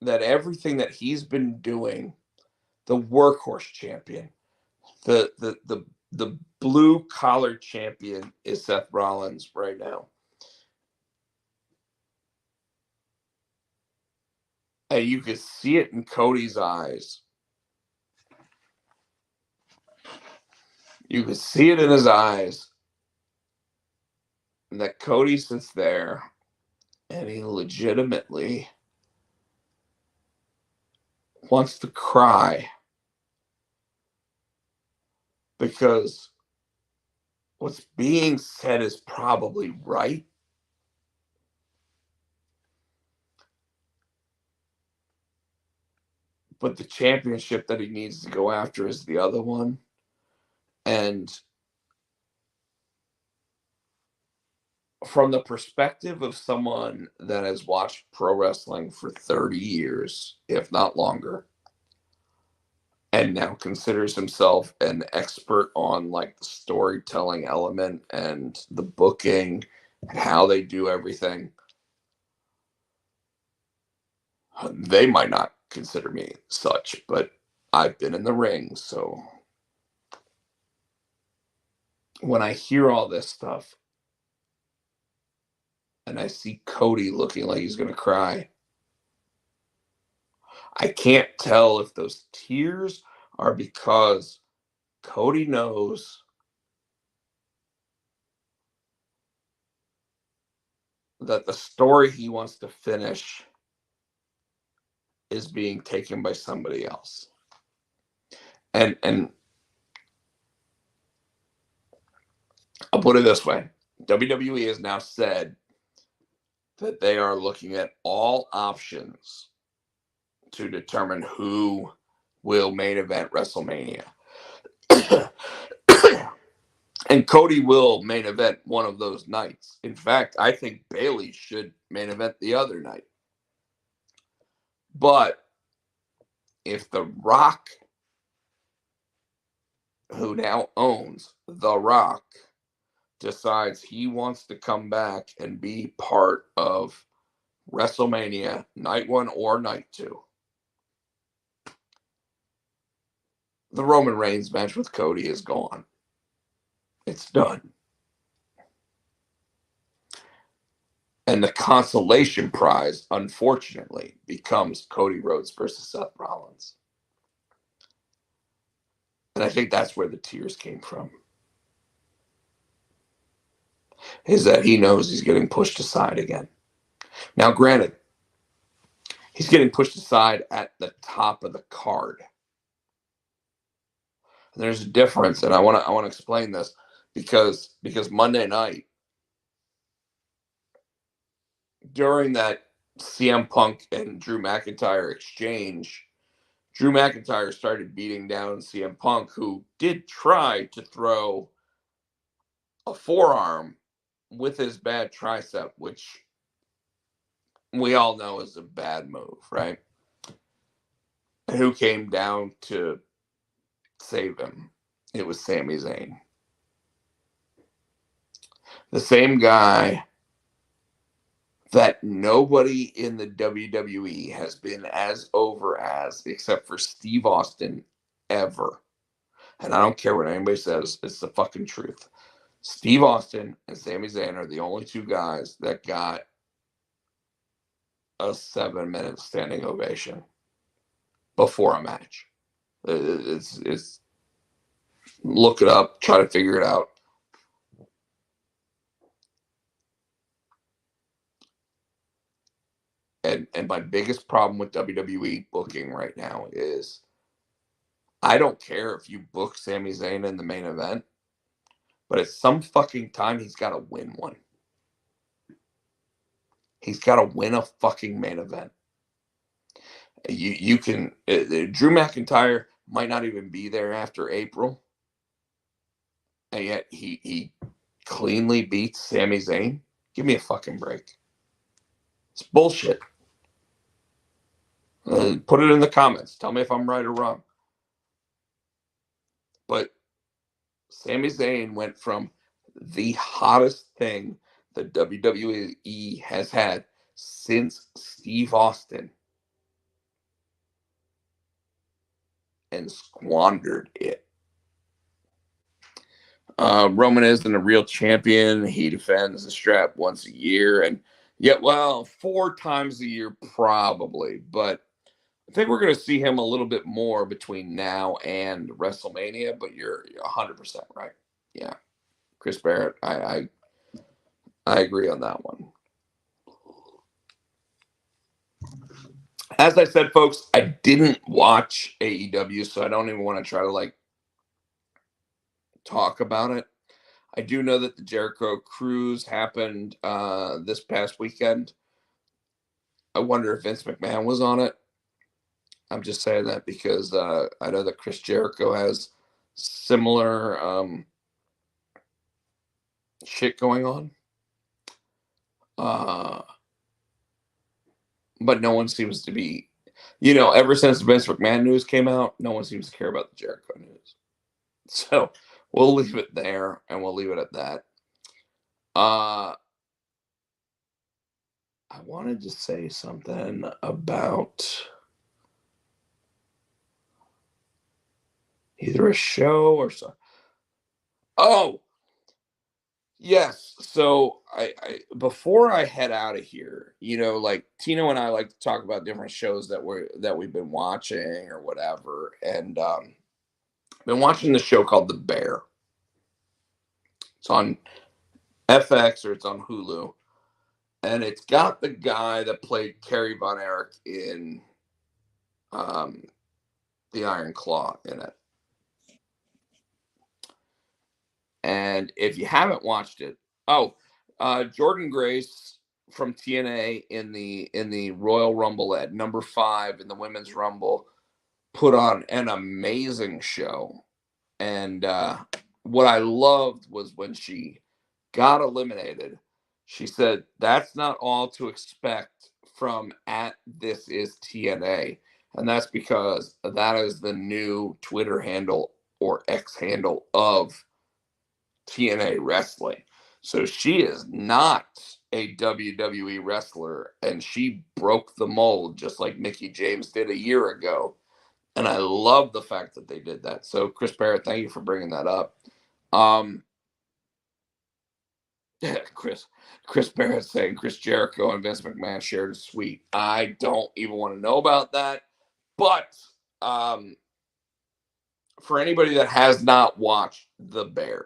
that everything that he's been doing, the workhorse champion, the blue collar champion is Seth Rollins right now. And you could see it in Cody's eyes. You could see it in his eyes. And that Cody sits there and he legitimately wants to cry because what's being said is probably right. But the championship that he needs to go after is the other one. And from the perspective of someone that has watched pro wrestling for 30 years, if not longer, and now considers himself an expert on like the storytelling element and the booking and how they do everything, they might not consider me such, but I've been in the ring. So when I hear all this stuff and I see Cody looking like he's going to cry, I can't tell if those tears are because Cody knows that the story he wants to finish is being taken by somebody else. And I'll put it this way. WWE has now said that they are looking at all options to determine who will main event WrestleMania. And Cody will main event one of those nights. In fact, I think Bayley should main event the other night. But if The Rock, who now owns The Rock, decides he wants to come back and be part of WrestleMania night 1 or night 2, the Roman Reigns match with Cody is gone. It's done. And the consolation prize, unfortunately, becomes Cody Rhodes versus Seth Rollins. And I think that's where the tears came from. Is that he knows he's getting pushed aside again. Now, granted, he's getting pushed aside at the top of the card. And there's a difference, and I want to explain this because Monday night, during that CM Punk and Drew McIntyre exchange, Drew McIntyre started beating down CM Punk, who did try to throw a forearm with his bad tricep, which we all know is a bad move, right? And who came down to save him? It was Sami Zayn. The same guy that nobody in the WWE has been as over as, except for Steve Austin, ever. And I don't care what anybody says, it's the fucking truth. Steve Austin and Sami Zayn are the only two guys that got a 7-minute standing ovation before a match. It's look it up, try to figure it out. And my biggest problem with WWE booking right now is I don't care if you book Sami Zayn in the main event, but at some fucking time he's got to win one. He's got to win a fucking main event. You can Drew McIntyre might not even be there after April, and yet he cleanly beats Sami Zayn. Give me a fucking break. It's bullshit. Put it in the comments. Tell me if I'm right or wrong. But Sami Zayn went from the hottest thing the WWE has had since Steve Austin and squandered it. Roman isn't a real champion. He defends the strap once a year, and yet, well, 4 times a year probably. But I think we're going to see him a little bit more between now and WrestleMania. But you're 100% right. Yeah, Chris Barrett, I agree on that one. As I said, folks, I didn't watch AEW, so I don't even want to try to talk about it. I do know that the Jericho Cruise happened this past weekend. I wonder if Vince McMahon was on it. I'm just saying that because I know that Chris Jericho has similar shit going on. But no one seems to be, ever since the Vince McMahon news came out, no one seems to care about the Jericho news. So we'll leave it there and we'll leave it at that. I wanted to say something about either a show or something. Oh, yes. So I before I head out of here, like Tino and I like to talk about different shows that we've been watching or whatever. And been watching the show called The Bear. It's on FX or it's on Hulu. And it's got the guy that played Kerry Von Erich in um, the Iron Claw in it. And if you haven't watched it, Jordan Grace from TNA in the Royal Rumble at number 5 in the Women's Rumble put on an amazing show. And what I loved was when she got eliminated, she said, "That's not all to expect from at This Is TNA." And that's because that is the new Twitter handle or X handle of TNA Wrestling. So she is not a WWE wrestler, and she broke the mold just like Mickie James did a year ago. And I love the fact that they did that. So, Chris Barrett, thank you for bringing that up. Um, Chris Barrett saying Chris Jericho and Vince McMahon shared a suite. I don't even want to know about that. But for anybody that has not watched The Bear,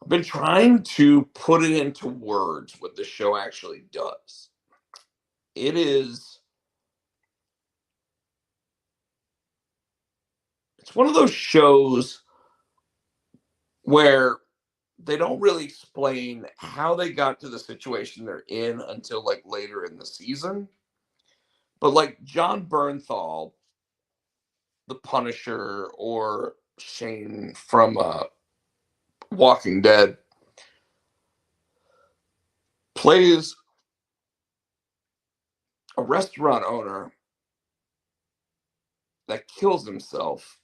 I've been trying to put it into words what the show actually does. It's one of those shows where they don't really explain how they got to the situation they're in until like later in the season. But like John Bernthal, the Punisher, or Shane from Walking Dead, plays a restaurant owner that kills himself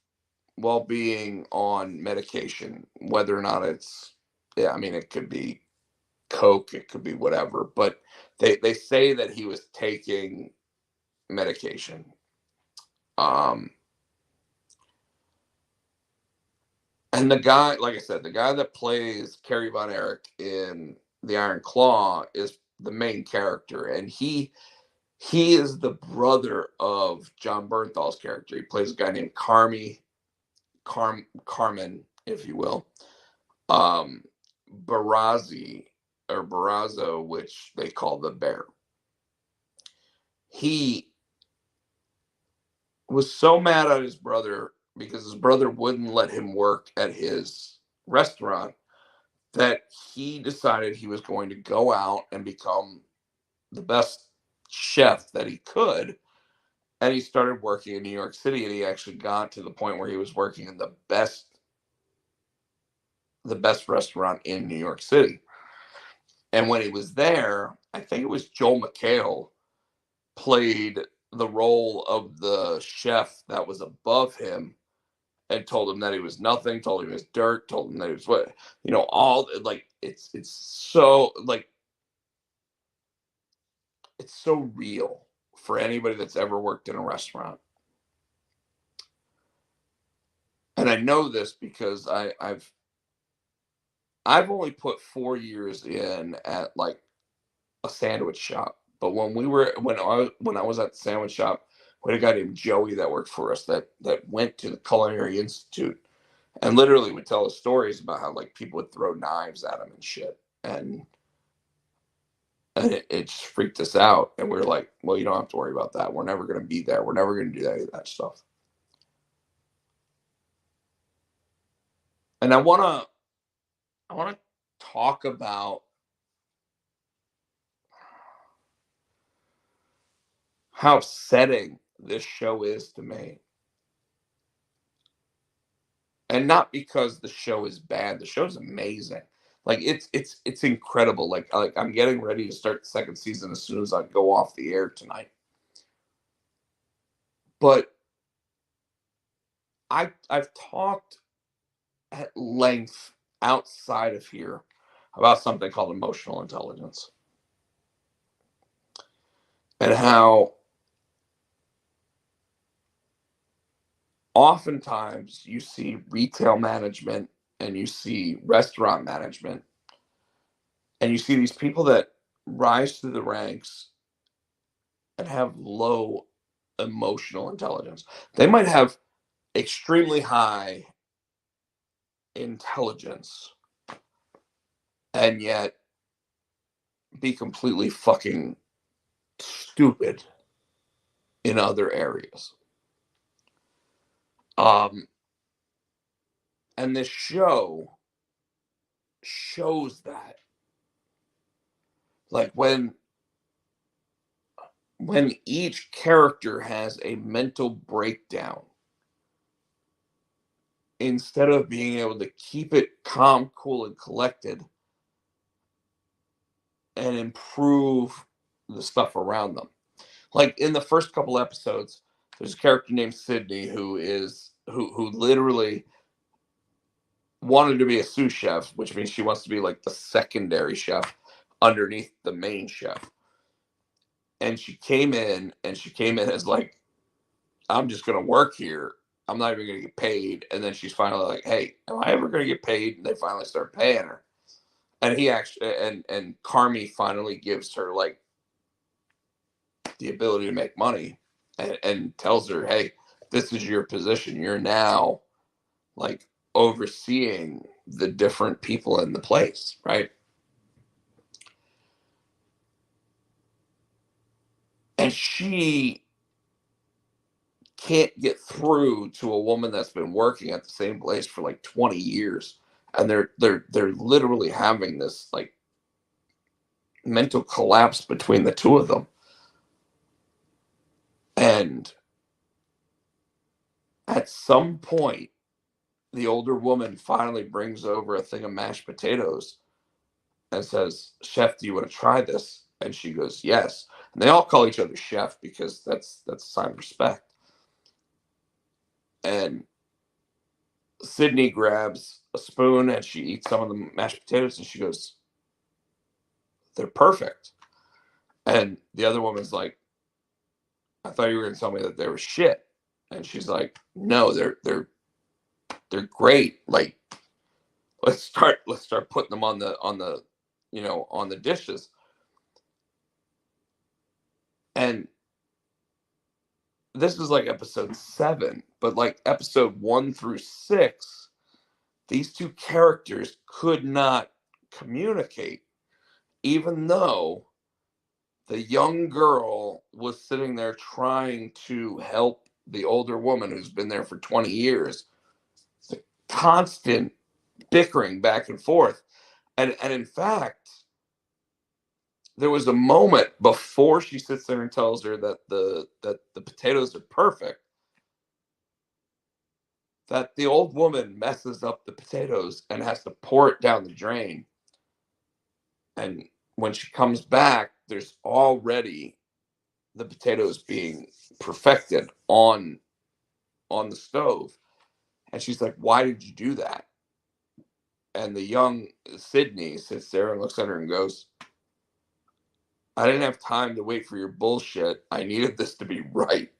while being on medication, whether or not it's, yeah, I mean, it could be coke, it could be whatever, but they say that he was taking medication. Um, and the guy, like I said, the guy that plays Kerry Von Erich in The Iron Claw is the main character, and he is the brother of John Bernthal's character. He plays a guy named Carmen, if you will. Um, Barazzi or Barazzo, which they call the Bear. He was so mad at his brother because his brother wouldn't let him work at his restaurant that he decided he was going to go out and become the best chef that he could. And he started working in New York City, and he actually got to the point where he was working in the best restaurant in New York City. And when he was there, I think it was Joel McHale played the role of the chef that was above him and told him that he was nothing, told him he was dirt, told him that he was what, all like it's so like it's so real for anybody that's ever worked in a restaurant. And I know this because I've only put 4 years in at like a sandwich shop. But when I was at the sandwich shop, we had a guy named Joey that worked for us that went to the Culinary Institute and literally would tell us stories about how like people would throw knives at him and shit. And it just freaked us out. And we were like, well, you don't have to worry about that. We're never gonna be there. We're never gonna do any of that stuff. And I wanna talk about how upsetting this show is to me. And not because the show is bad. The show's amazing. Like it's incredible. Like I'm getting ready to start the second season as soon as I go off the air tonight. But I've talked at length outside of here about something called emotional intelligence and how oftentimes you see retail management and you see restaurant management and you see these people that rise through the ranks and have low emotional intelligence. They might have extremely high intelligence and yet be completely fucking stupid in other areas. Um, and this show shows that. Like when each character has a mental breakdown, instead of being able to keep it calm, cool, and collected and improve the stuff around them. Like in the first couple episodes, there's a character named Sydney who literally wanted to be a sous chef, which means she wants to be like the secondary chef underneath the main chef. And she came in as like, I'm just gonna work here. I'm not even gonna get paid. And then she's finally like, hey, am I ever gonna get paid? And they finally start paying her. And he actually and Carmi finally gives her like the ability to make money and tells her, hey, this is your position. You're now like overseeing the different people in the place, right? And she can't get through to a woman that's been working at the same place for like 20 years, and they're literally having this like mental collapse between the two of them. And at some point, the older woman finally brings over a thing of mashed potatoes and says, chef, do you want to try this? And she goes, yes. And they all call each other chef because that's a sign of respect. And Sydney grabs a spoon and she eats some of the mashed potatoes and she goes, they're perfect. And the other woman's like, I thought you were going to tell me that they were shit. And she's like, no, they're great. Like, let's start putting them on the on the dishes. And this is like episode 7, but like episode 1 through 6, these two characters could not communicate, even though the young girl was sitting there trying to help the older woman who's been there for 20 years. It's a constant bickering back and forth. And in fact, there was a moment before she sits there and tells her that the potatoes are perfect, that the old woman messes up the potatoes and has to pour it down the drain. And when she comes back, there's already the potatoes being perfected on the stove. And she's like, why did you do that? And the young Sydney sits there and looks at her and goes, I didn't have time to wait for your bullshit. I needed this to be right.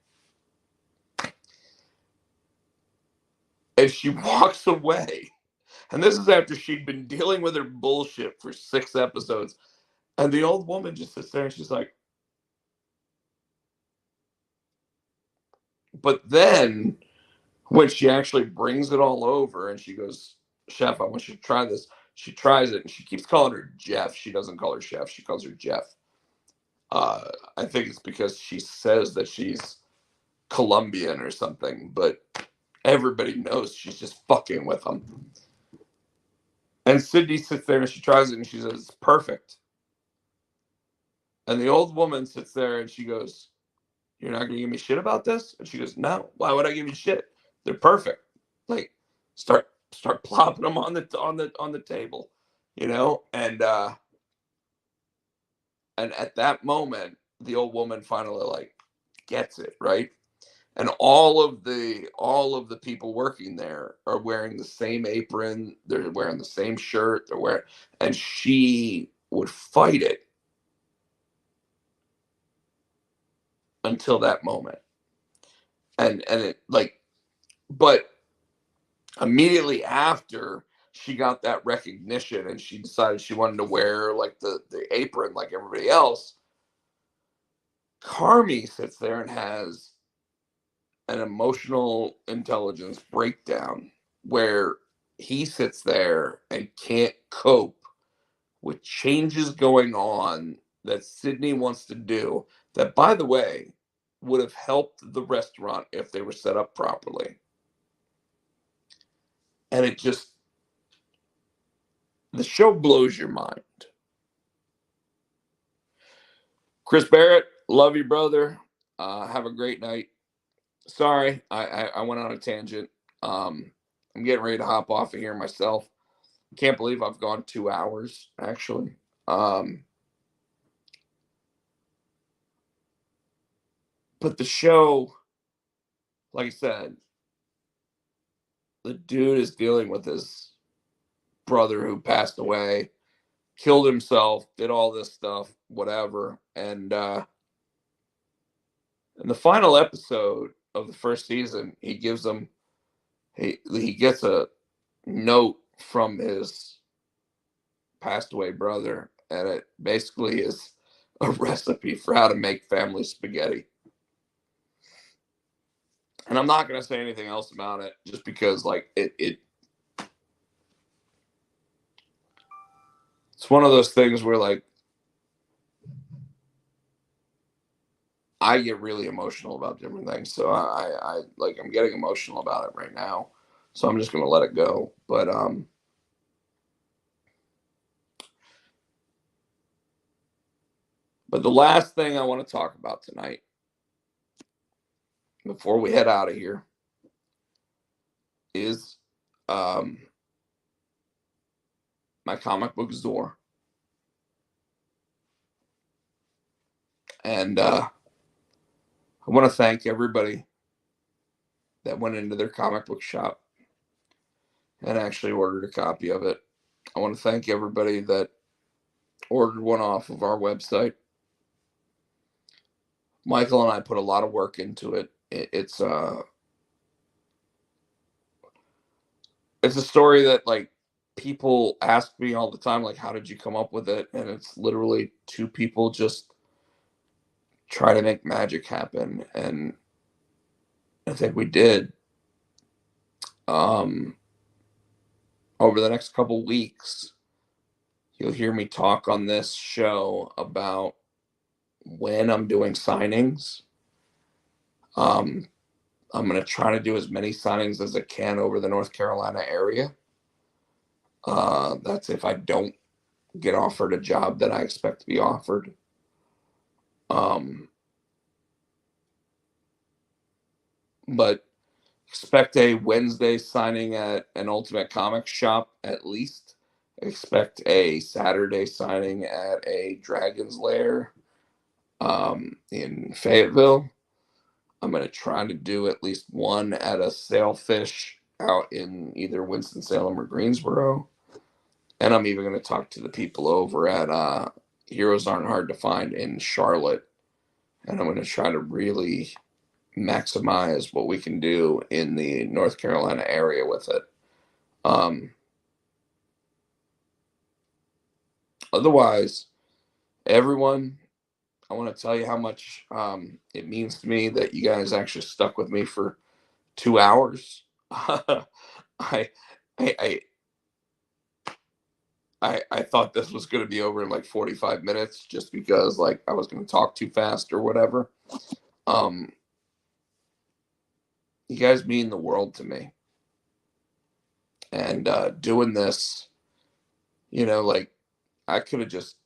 And she walks away. And this is after she'd been dealing with her bullshit for 6 episodes. And the old woman just sits there and she's like, but then when she actually brings it all over and she goes, chef, I want you to try this. She tries it and she keeps calling her Jeff. She doesn't call her chef. She calls her Jeff. I think it's because she says that she's Colombian or something, but everybody knows she's just fucking with them. And Sydney sits there and she tries it and she says, it's perfect. And the old woman sits there and she goes, you're not going to give me shit about this? And she goes, no, why would I give you shit? They're perfect. Like, start plopping them on the table, and at that moment, the old woman finally like gets it, right? And all of the people working there are wearing the same apron, they're wearing the same shirt, and she would fight it until that moment. And it like but immediately after she got that recognition and she decided she wanted to wear like the apron like everybody else, Carmi sits there and has an emotional intelligence breakdown where he sits there and can't cope with changes going on that Sydney wants to do that, by the way, would have helped the restaurant if they were set up properly. And the show blows your mind. Chris Barrett, love you, brother. Have a great night. Sorry, I went on a tangent. I'm getting ready to hop off of here myself. Can't believe I've gone 2 hours, actually. But the show, like I said, the dude is dealing with his brother who passed away, killed himself, did all this stuff, whatever. And in the final episode of the first season, he gets a note from his passed away brother, and it basically is a recipe for how to make family spaghetti. And I'm not gonna say anything else about it, just because like it's one of those things where like I get really emotional about different things. So I'm getting emotional about it right now. So I'm just gonna let it go. But the last thing I want to talk about tonight, before we head out of here, is my comic book store. And I want to thank everybody that went into their comic book shop and actually ordered a copy of it. I want to thank everybody that ordered one off of our website. Michael and I put a lot of work into it. It's a story that like people ask me all the time, like, how did you come up with it? And it's literally two people just try to make magic happen, and I think we did. Over the next couple weeks, you'll hear me talk on this show about when I'm doing signings. I'm going to try to do as many signings as I can over the North Carolina area. That's if I don't get offered a job that I expect to be offered. But expect a Wednesday signing at an Ultimate Comics shop at least. Expect a Saturday signing at a Dragon's Lair in Fayetteville. I'm going to try to do at least one at a Sailfish out in either Winston-Salem or Greensboro. And I'm even going to talk to the people over at Heroes Aren't Hard to Find in Charlotte. And I'm going to try to really maximize what we can do in the North Carolina area with it. Otherwise, everyone, I want to tell you how much it means to me that you guys actually stuck with me for 2 hours. I, I, I thought this was going to be over in like 45 minutes just because like I was going to talk too fast or whatever. You guys mean the world to me. And doing this, like I could have just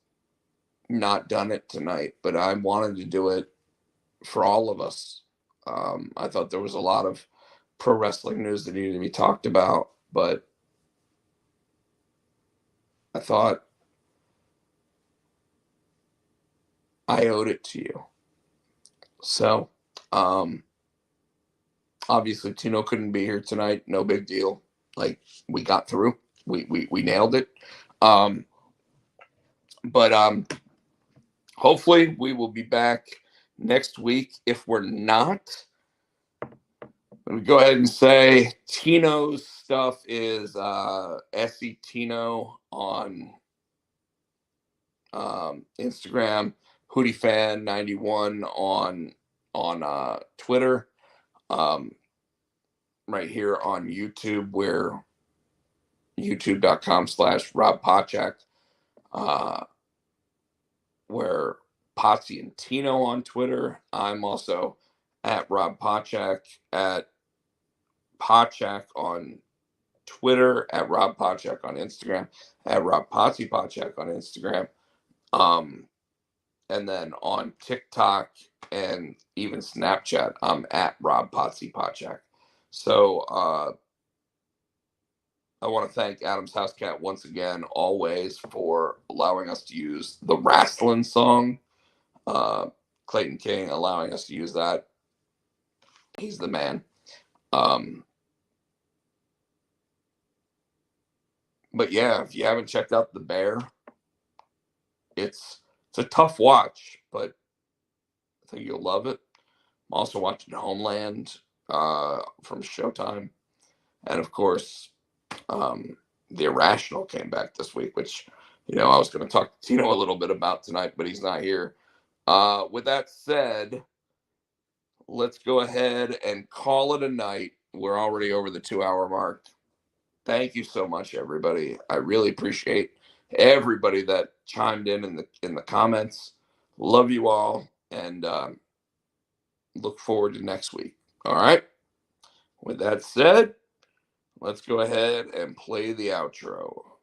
not done it tonight, but I wanted to do it for all of us. I thought there was a lot of pro wrestling news that needed to be talked about, but I thought I owed it to you. So, obviously Tino couldn't be here tonight. No big deal. Like we got through. We nailed it. But hopefully we will be back next week. If we're not, let me go ahead and say Tino's stuff is SE Tino on Instagram, HootieFan91 on Twitter, right here on YouTube, where youtube.com/Rob Pochak. We're Potsy and Tino on Twitter. I'm also at Rob Pochak, at Pochak on Twitter, at Rob Pochak on Instagram, at Rob Potsy Pochak on Instagram. And then on TikTok and even Snapchat, I'm at Rob Potsy Pochak. So I want to thank Adam's House Cat once again, always, for allowing us to use the Wrestling song. Clayton King allowing us to use that. He's the man. But yeah, if you haven't checked out The Bear, it's a tough watch, but I think you'll love it. I'm also watching Homeland from Showtime, and of course, The Irrational came back this week, which I was going to talk to Tino a little bit about tonight, but he's not here. With that said, let's go ahead and call it a night. We're already over the 2-hour mark. Thank you so much, everybody. I really appreciate everybody that chimed in the comments. Love you all, and look forward to next week. All right. With that said, let's go ahead and play the outro.